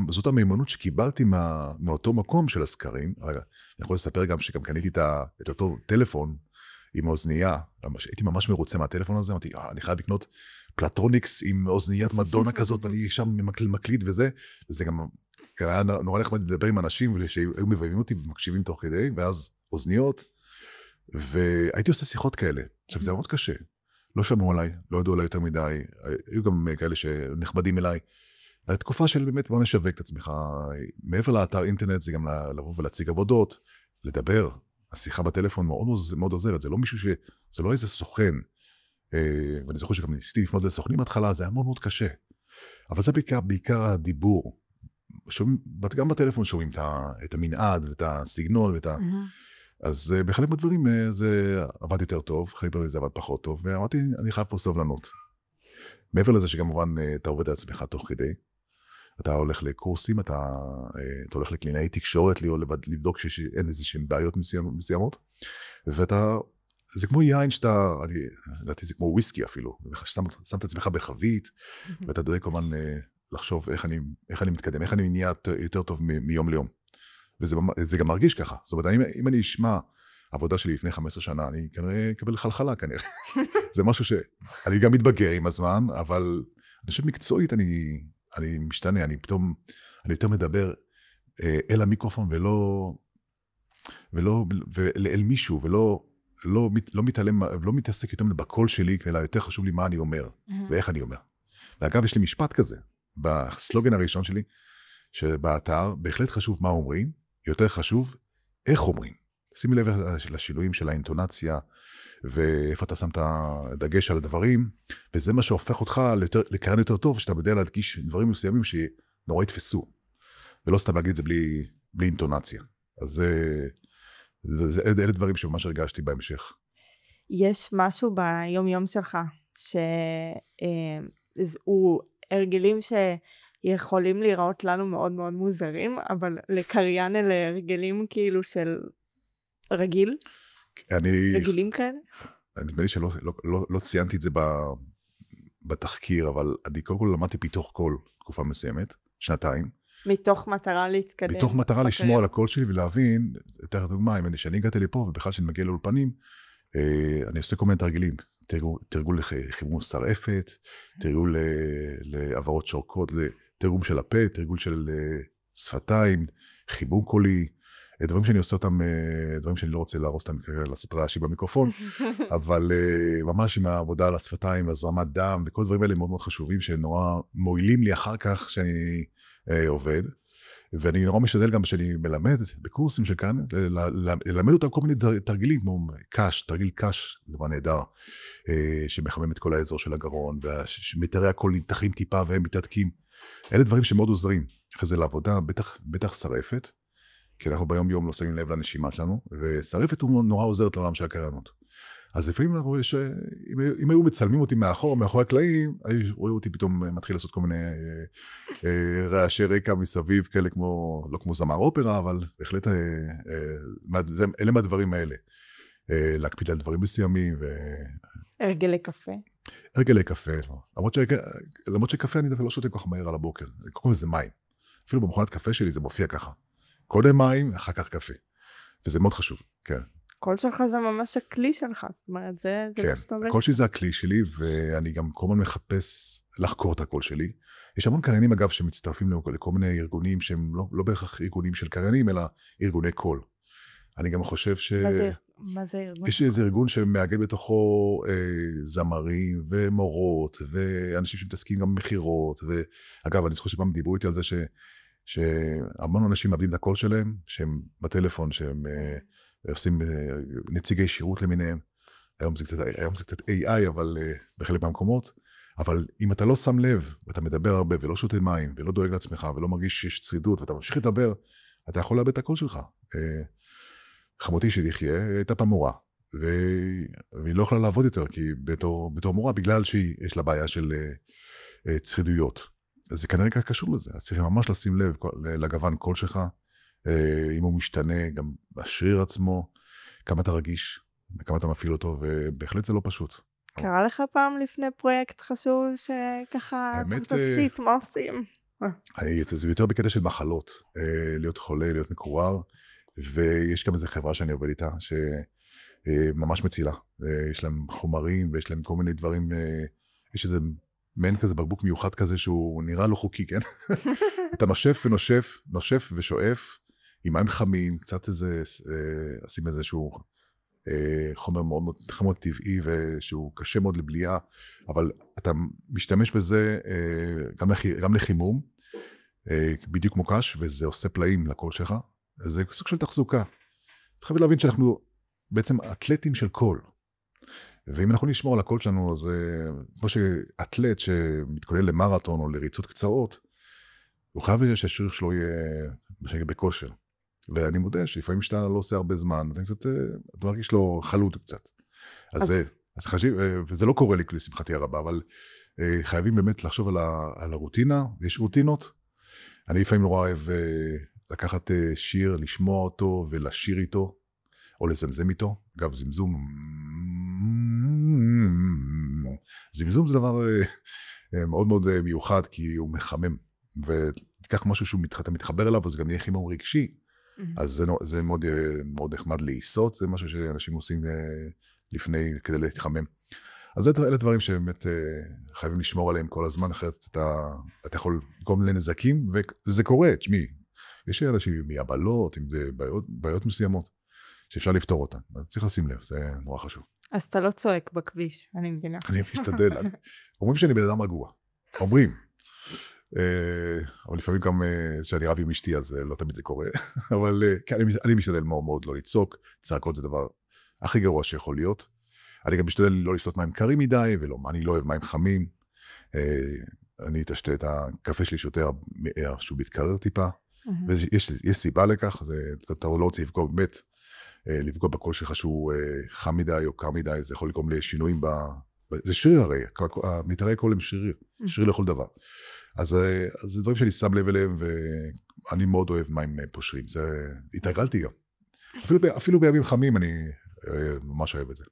זאת המיומנות שקיבלתי מאותו מקום של הסקרים. אני יכול לספר גם שגם קניתי את אותו טלפון עם האוזנייה. הייתי ממש מרוצה מהטלפון הזה. אמרתי, אני חייב לקנות פלטרוניקס עם אוזניית מדונה כזאת, ואני שם מקליט וזה גם היה נורא נחמד לדבר עם אנשים, שהיו מביימים אותי ומקשיבים תוך כדי, ואז אוזניות, והייתי עושה שיחות כאלה. עכשיו, זה מאוד קשה. לא שמעו עליי, לא ידעו עליי יותר מדי, היו גם כאלה שנכבדים אליי. התקופה של באמת בוא נשווק את עצמך, מעבר לאתר אינטרנט, זה גם לבוא ולהציג עבודות, לדבר, השיחה בטלפון מאוד, מאוד עוזרת, זה לא מישהו זה לא איזה סוכן, ואני זוכר שגם ניסיתי לפנות לסוכנים בהתחלה, זה היה מאוד מאוד קשה. אבל זה בעיקר הדיבור. גם בטלפון שומעים את המנעד ואת הסגנון, אז בחלק מהדברים זה עבד יותר טוב, חלק מהדברים זה עבד פחות טוב, ואמרתי, אני חייב פה סובלנות. מעבר לזה שכמובן אתה עובד על עצמך תוך כדי, אתה הולך לקורסים, אתה הולך לקלינאי תקשורת, לבדוק שאין איזושהי בעיות מסוימות, זה כמו יין שאתה, לדעתי זה כמו וויסקי אפילו, שם את עצמך בחבית, ואתה דואג כמובן לחשוב איך אני מתקדם, איך אני נהיה יותר טוב מיום ליום. וזה גם מרגיש ככה. זאת אומרת, אם אני אשמע עבודה שלי לפני 15 שנה, אני כנראה אקבל חלחלה כנראה. זה משהו שאני גם מתבגר עם הזמן, אבל אני חושב מקצועית אני משתנה, אני יותר מדבר אל המיקרופון ואל מישהו, לא מתעלם, לא מתעסק יותר בקול שלי, אלא יותר חשוב לי מה אני אומר, ואיך אני אומר. ואגב, יש לי משפט כזה, בסלוגן הראשון שלי, שבאתר בהחלט חשוב מה אומרים, יותר חשוב איך אומרים. שימי לב לשינויים של האינטונציה, ואיפה אתה שם את הדגש על הדברים, וזה מה שהופך אותך לקרן יותר טוב, שאתה יודע להדגיש דברים מסוימים שנורא יתפסו, ולא סתם להגיד את זה בלי אינטונציה. אז אלה דברים שממש הרגשתי בהמשך. יש משהו ביום יום שלך, שהוא הרגלים שיכולים להיראות לנו מאוד מאוד מוזרים, אבל לקריין אלה הרגלים כאילו של רגיל? רגילים כאלה? נדמה לי שלא ציינתי את זה בתחקיר, אבל אני קודם כל למדתי פיתוח קול תקופה מסוימת, 2 מתוך מטרה להתקדם. מתוך מטרה לשמוע על הקול שלי ולהבין, יותר דוגמה, אם שאני הגעתי לפה ובכלל שאני מגיע לאולפנים, אני עושה כל מיני תרגילים, תרגול לחימום שרעפת, תרגול לעברות שורקות, תרגום של הפה, תרגול של שפתיים, חימום קולי, דברים שאני עושה אותם, דברים שאני לא רוצה להרוס אותם, לעשות רעשי במיקרופון, אבל ממש עם העבודה על השפתיים, הזרמת דם, וכל דברים האלה מאוד מאוד חשובים, שנורא מועילים לי אחר כך שאני עובד, ואני נורא משתדל גם שאני מלמד בקורסים של כאן, ללמד אותם כל מיני תרגילים, כמו קש, תרגיל קש, זה דבר נהדר, שמחמם את כל האזור של הגרון, ומתארי הכל נמתחים טיפה והם מתעתקים. אלה דברים שמאוד עוזרים. אחרי זה לעבודה, בטח שרעפת, כי אנחנו ביום יום לא שמים לב לנשימה שלנו, ושרעפת הוא נורא עוזרת לעולם של הקריינות. אז לפעמים אנחנו רואים שאם היו מצלמים אותי מאחורי הקלעים, רואים אותי פתאום מתחיל לעשות כל מיני רעשי רקע מסביב, כאלה כמו, לא כמו זמר אופרה, אבל בהחלט אלה מהדברים האלה. להקפיד על דברים מסוימים. הרגלי קפה. הרגלי קפה, למרות שקפה אני דווקא לא שותה כל כך מהר על הבוקר. קודם כל זה מים. אפילו במכונת קפה שלי זה מופיע ככה. קודם מים, אחר כך קפה. וזה מאוד חשוב, כן. הקול שלך זה ממש הכלי שלך, זאת אומרת, זה כן, הקול שלי זה הכלי שלי, ואני גם כל הזמן מחפש לחקור את הקול שלי. יש המון קריינים, אגב, שמצטרפים לכל מיני ארגונים, שהם לא בהכרח ארגונים של קריינים, אלא ארגוני קול. אני גם חושב מה זה ארגון? יש איזה ארגון שמאגד בתוכו זמרים ומורות, ואנשים שמתעסקים גם במחירות, ואגב, אני זוכר שפעם דיברו איתי על זה שהמון אנשים מאבדים את הקול שלהם, שהם בטלפון, שהם עושים נציגי שירות למיניהם. היום זה קצת AI, אבל בחלק מהמקומות. אבל אם אתה לא שם לב, ואתה מדבר הרבה, ולא שותה מים, ולא דואג לעצמך, ולא מרגיש שיש צרידות, ואתה ממשיך לדבר, אתה יכול לאבד את הקול שלך. חמותי שתחיה, הייתה פעם מורה, והיא לא יכולה לעבוד יותר, כי בתור מורה, בגלל שיש לה בעיה של צרידויות. אז זה כנראה קשור לזה, אז צריך ממש לשים לב לגוון קול שלך, אם הוא משתנה, גם השריר עצמו, כמה אתה רגיש, וכמה אתה מפעיל אותו, ובהחלט זה לא פשוט. קרה לך פעם לפני פרויקט חשוב שככה, תשיט, מה עושים? זה יותר בקטע של מחלות, להיות חולה, להיות מקורר, ויש גם איזו חברה שאני עובד איתה, שממש מצילה. יש להם חומרים, ויש להם כל מיני דברים, יש איזה מעין כזה בקבוק מיוחד כזה שהוא נראה לא חוקי, כן? אתה נושף ושואף, עם מים חמים, קצת איזה, עושים איזשהו חומר מאוד טבעי, ושהוא קשה מאוד לבליעה, אבל אתה משתמש בזה גם לחימום, בדיוק כמו קש, וזה עושה פלאים לקול שלך, זה סוג של תחזוקה. אתה חייב להבין שאנחנו בעצם אתלטים של קול, ואם אנחנו נשמור על הקול שלנו, אז כמו שאתלט שמתכונן למרתון או לריצות קצרות, הוא חייב שהשריר שלו יהיה בכושר. ואני מודה שלפעמים שאתה לא עושה הרבה זמן, אתה מרגיש לו חלוד קצת. אז חשיב, וזה לא קורה לי לשמחתי הרבה, אבל חייבים באמת לחשוב על הרוטינה, ויש רוטינות. אני לפעמים נורא אוהב לקחת שיר, לשמוע אותו ולשיר איתו, או לזמזם איתו. אגב, זמזום זה דבר מאוד מאוד מיוחד, כי הוא מחמם, ותיקח משהו שאתה מתחבר אליו, אז גם יהיה חימום רגשי, אז זה מאוד מאוד נחמד לעיסות, זה משהו שאנשים עושים לפני כדי להתחמם. אז אלה דברים שבאמת חייבים לשמור עליהם כל הזמן, אחרת אתה יכול לגרום לנזקים, וזה קורה, תשמעי, יש אנשים עם יבלות, עם בעיות מסוימות, שאפשר לפתור אותן, אז צריך לשים לב, זה נורא חשוב. אז אתה לא צועק בכביש, אני מבינה. אני משתדל, אומרים שאני בן אדם רגוע, אומרים, אבל לפעמים גם שאני רב עם אשתי, אז לא תמיד זה קורה, אבל אני משתדל מאוד מאוד לא לצעוק, צעקות זה דבר הכי גרוע שיכול להיות, אני גם משתדל לא לשתות מים קרים מדי, אני לא אוהב מים חמים, אני אתשתה את הקפה שלי שותה שהוא מתקרר טיפה, ויש סיבה לכך, אתה לא רוצה לפגוע באמת, לפגוע בקול שלך שהוא חם מדי או קר מדי, זה יכול לגרום לשינויים זה שריר הרי, מתארי קול הם שריר לכל דבר. אז זה דברים שאני שם לב אליהם, ואני מאוד אוהב מים פושרים, זה התרגלתי גם. אפילו בימים חמים אני ממש אוהב את זה.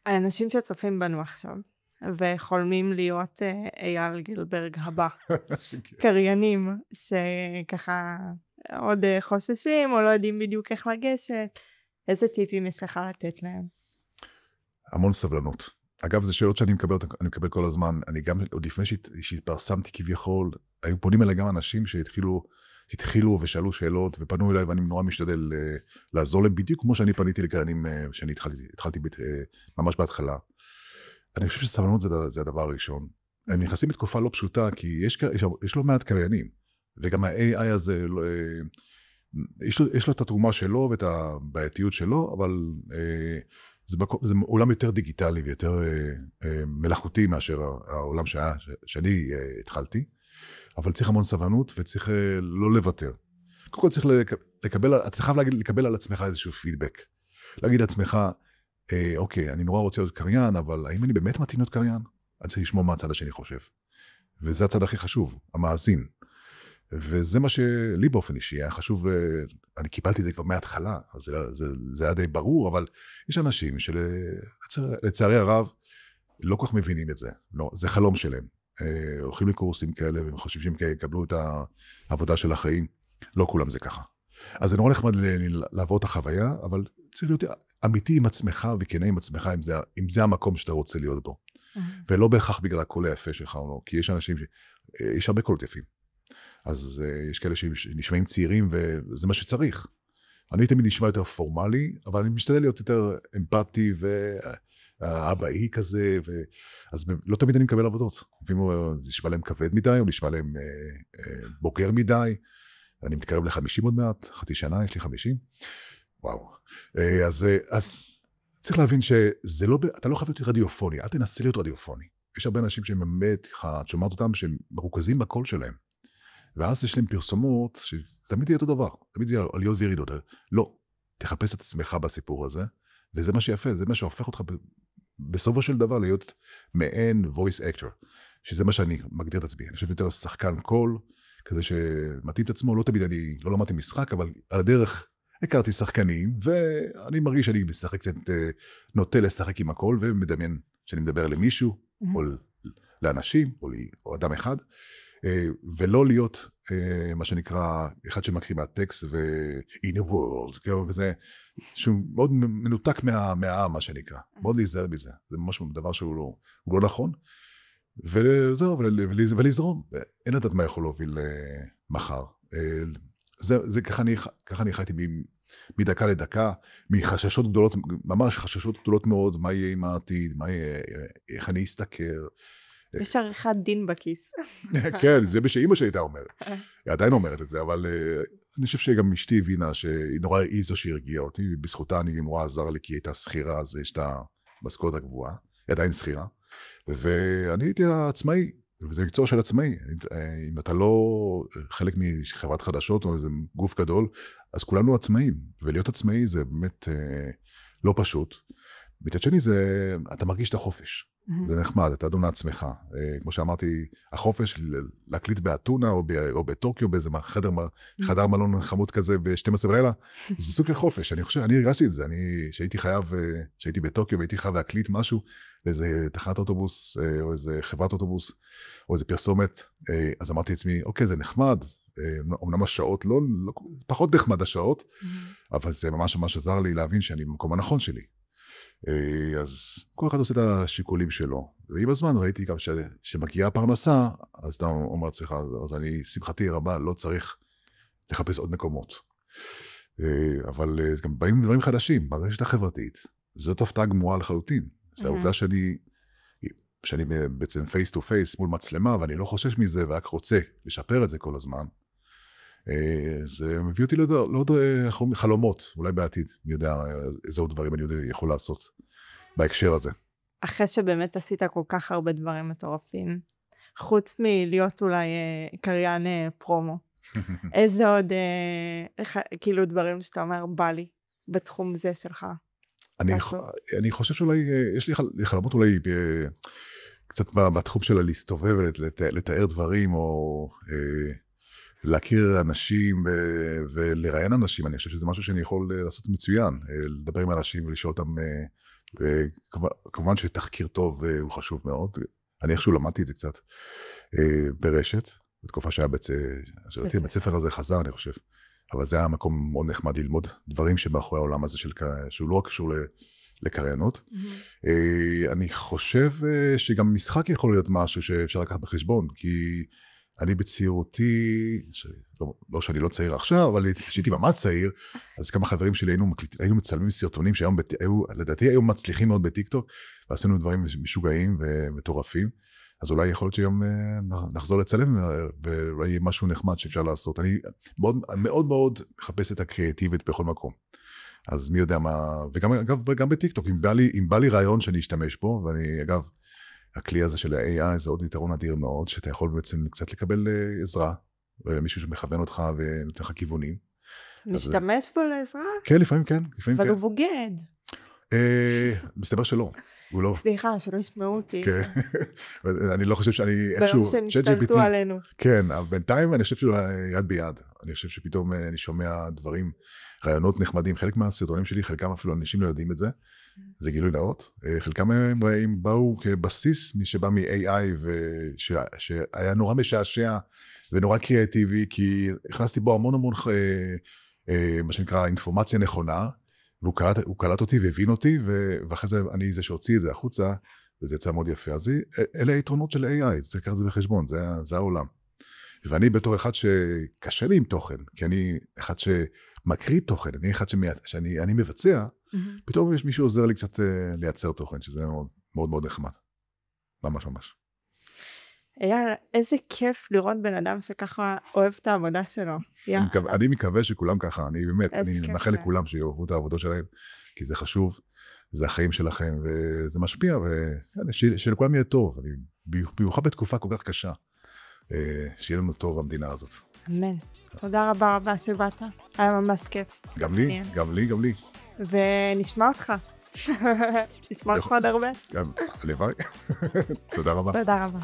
האנשים שצופים בנו עכשיו, וחולמים להיות אייל גילברג הבא, קריינים שככה עוד חוששים, או לא יודעים בדיוק איך לגשת, איזה טיפים יש לך לתת להם? המון סבלנות. אגב, זה שאלות שאני מקבל כל הזמן, אני גם, עוד לפני שהתפרסמתי כביכול, היו פונים אליי גם אנשים שהתחילו ושאלו שאלות, ופנו אליי, ואני נורא משתדל לעזור להם, בדיוק כמו שאני פניתי לקריינים, שאני התחלתי ממש בהתחלה. אני חושב שסבלנות זה הדבר הראשון. הם נכנסים בתקופה לא פשוטה, כי יש לו מעט קריינים, וגם ה-AI הזה, יש לו את התרומה שלו, ואת הבעייתיות שלו, אבל זה עולם יותר דיגיטלי, ויותר מלאכותי, מאשר העולם שאני התחלתי, אבל צריך המון סבלנות, וצריך לא לוותר. קודם כל צריך אתה חייב לקבל על עצמך איזשהו פידבק. להגיד לעצמך, אוקיי, אני נורא רוצה להיות קריין, אבל האם אני באמת מתאים להיות קריין? אני צריך לשמוע מה הצד השני חושב. וזה הצד הכי חשוב, המאזין. וזה מה שלי באופן אישי היה חשוב, אני קיבלתי את זה כבר מההתחלה, אז זה היה די ברור, אבל יש אנשים שלצערי הרב לא כל כך מבינים את זה. לא, זה חלום שלהם. הולכים לקורסים כאלה, והם חושבים שהם יקבלו את העבודה של החיים. לא כולם זה ככה. אז זה נורא נחמד לעבור את החוויה, אבל צריך להיות אמיתי עם עצמך וכנה עם עצמך, אם זה המקום שאתה רוצה להיות בו. ולא בהכרח בגלל הקול היפה שלך או לא, כי יש אנשים יש הרבה קולות יפים. אז יש כאלה שנשמעים צעירים, וזה מה שצריך. אני תמיד נשמע יותר פורמלי, אבל אני משתדל להיות יותר אמפתי, והאבאי כזה, אז לא תמיד אני מקבל עבודות. לפעמים זה נשמע להם כבד מדי, או נשמע להם בוגר מדי, אני מתקרב ל50 עוד מעט, חצי שנה, יש לי 50. וואו. אז צריך להבין שזה לא, אתה לא חייב להיות רדיופוני, אל תנסה להיות רדיופוני. יש הרבה אנשים שהם באמת, את שומעת אותם, שהם מרוכזים בקול שלהם. ואז יש להם פרסומות, שתמיד יהיה אותו דבר, תמיד יהיה עליות וירידות. לא, תחפש את עצמך בסיפור הזה, וזה מה שיפה, זה מה שהופך אותך בסופו של דבר להיות מעין voice actor, שזה מה שאני מגדיר את עצמי. אני חושב יותר שחקן קול, כזה שמתאים את עצמו, לא תמיד אני לא למדתי משחק, אבל על הדרך הכרתי שחקנים, ואני מרגיש שאני משחק קצת, נוטה לשחק עם הקול, ומדמיין שאני מדבר למישהו, או לאנשים, או אדם אחד, ולא להיות מה שנקרא, אחד שמקריא מהטקסט, ו-in a world, וזה, שהוא מאוד מנותק מהעם, מה שנקרא, מאוד להיזהר בזה, זה ממש דבר שהוא לא נכון, וזהו, ולזרום. אין לדעת מה יכול להוביל מחר. זה ככה אני חייתי מדקה לדקה, מחששות גדולות, ממש חששות גדולות מאוד, מה יהיה עם העתיד, איך אני אסתכר. יש עריכת דין בכיס. כן, זה שאימא שלי הייתה אומרת. היא עדיין אומרת את זה, אבל אני חושב שגם אשתי הבינה שהיא נורא איזו שהרגיעה אותי, ובזכותה אני נורא עזר לי, כי היא הייתה שכירה, אז יש את המשכורת הגבוהה, היא עדיין שכירה, ואני הייתי עצמאי, וזה מקצוע של עצמאי. אם אתה לא חלק מחברת חדשות או איזה גוף גדול, אז כולנו עצמאים, ולהיות עצמאי זה באמת לא פשוט. מצד שני, אתה מרגיש את החופש. זה נחמד, אתה אדון לעצמך. כמו שאמרתי, החופש להקליט באתונה או בטוקיו, באיזה חדר מלון חמוד כזה ב-12 בלילה, זה סוג של חופש. אני הרגשתי את זה. שהייתי בטוקיו והייתי חייב להקליט משהו, לאיזה תחנת אוטובוס, או איזה חברת אוטובוס, או איזה פרסומת, אז אמרתי לעצמי, אוקיי, זה נחמד, אמנם השעות פחות נחמד השעות, אבל זה ממש ממש עזר לי להבין שאני במקום הנכון שלי. אז כל אחד עושה את השיקולים שלו, ועם הזמן ראיתי גם שמגיעה הפרנסה, אז אתה אומר לעצמך, אז אני שמחתי רבה, לא צריך לחפש עוד מקומות. אבל גם באים דברים חדשים, ברשת החברתית, זאת הפתעה גמורה לחלוטין. העובדה שאני בעצם פייס טו פייס מול מצלמה, ואני לא חושש מזה, ורק רוצה לשפר את זה כל הזמן, זה מביא אותי לעוד חלומות, אולי בעתיד, אני יודע איזה עוד דברים אני יכול לעשות בהקשר הזה. אחרי שבאמת עשית כל כך הרבה דברים מטורפים, חוץ מלהיות אולי קריין פרומו, איזה עוד כאילו דברים שאתה אומר בא לי בתחום זה שלך? אני חושב שאולי יש לי חלומות אולי קצת בתחום של להסתובב ולתאר דברים, או להכיר אנשים ולראיין אנשים. אני חושב שזה משהו שאני יכול לעשות מצוין, לדבר עם אנשים ולשאול אותם, וכמובן שתחקיר טוב הוא חשוב מאוד. אני איכשהו למדתי את זה קצת ברשת, בתקופה שהיה בית ספר הזה חזר, אני חושב. אבל זה היה מקום מאוד נחמד ללמוד דברים שמאחורי העולם הזה, שהוא לא קשור לקריינות. אני חושב שגם משחק יכול להיות משהו שאפשר לקחת בחשבון, כי אני בצעירותי, לא שאני לא צעיר עכשיו, אבל כשהייתי ממש צעיר, אז כמה חברים שלי היינו מצלמים סרטונים לדעתי היו מצליחים מאוד בטיקטוק, ועשינו דברים משוגעים ומטורפים. אז אולי יכול להיות שהיום נחזור לצלם, ואולי יהיה משהו נחמד שאפשר לעשות. אני מאוד מאוד מחפש את הקריאטיבית בכל מקום. אז מי יודע מה, וגם בטיקטוק, אם בא לי רעיון שאני אשתמש בו, ואני אגב, הכלי הזה של ה-AI זה עוד יתרון אדיר מאוד, שאתה יכול בעצם קצת לקבל עזרה, ומישהו שמכוון אותך ונותן לך כיוונים. משתמש בו לעזרה? כן, לפעמים כן. אבל הוא בוגד. מסתבר שלא. סליחה, שלא ישמעו אותי. כן, אני לא חושב שאני איכשהו... ברור שהם השתלטו עלינו. כן, אבל בינתיים אני חושב שהוא יד ביד. אני חושב שפתאום אני שומע דברים, רעיונות נחמדים, חלק מהסרטונים שלי, חלקם אפילו אנשים לא יודעים את זה, זה גילוי נאות. חלקם הם באו כבסיס, מי שבא מ-AI, שהיה נורא משעשע ונורא קריאטיבי, כי הכנסתי בו המון מה שנקרא אינפורמציה נכונה, והוא קלט אותי והבין אותי, ואחרי זה אני זה שהוציא את זה החוצה, וזה יצא מאוד יפה. אז אלה היתרונות של AI, צריך לקחת את זה בחשבון, זה העולם. ואני בתור אחד שקשה לי עם תוכן, כי אני אחד שמקריא תוכן, אני אחד שאני מבצע, פתאום יש מישהו עוזר לי קצת לייצר תוכן, שזה מאוד מאוד נחמד. ממש ממש. אייל, איזה כיף לראות בן אדם שככה אוהב את העבודה שלו. אני מקווה שכולם ככה, אני באמת, אני מאחל לכולם שיאהבו את העבודה שלהם, כי זה חשוב, זה החיים שלכם, וזה משפיע, שלכולם יהיה טוב, במיוחד בתקופה כל כך קשה, שיהיה לנו טוב במדינה הזאת. אמן. תודה רבה רבה שבאת, היה ממש כיף. גם לי. ונשמע אותך. נשמע אותך עוד הרבה. הלוואי. תודה רבה. תודה רבה.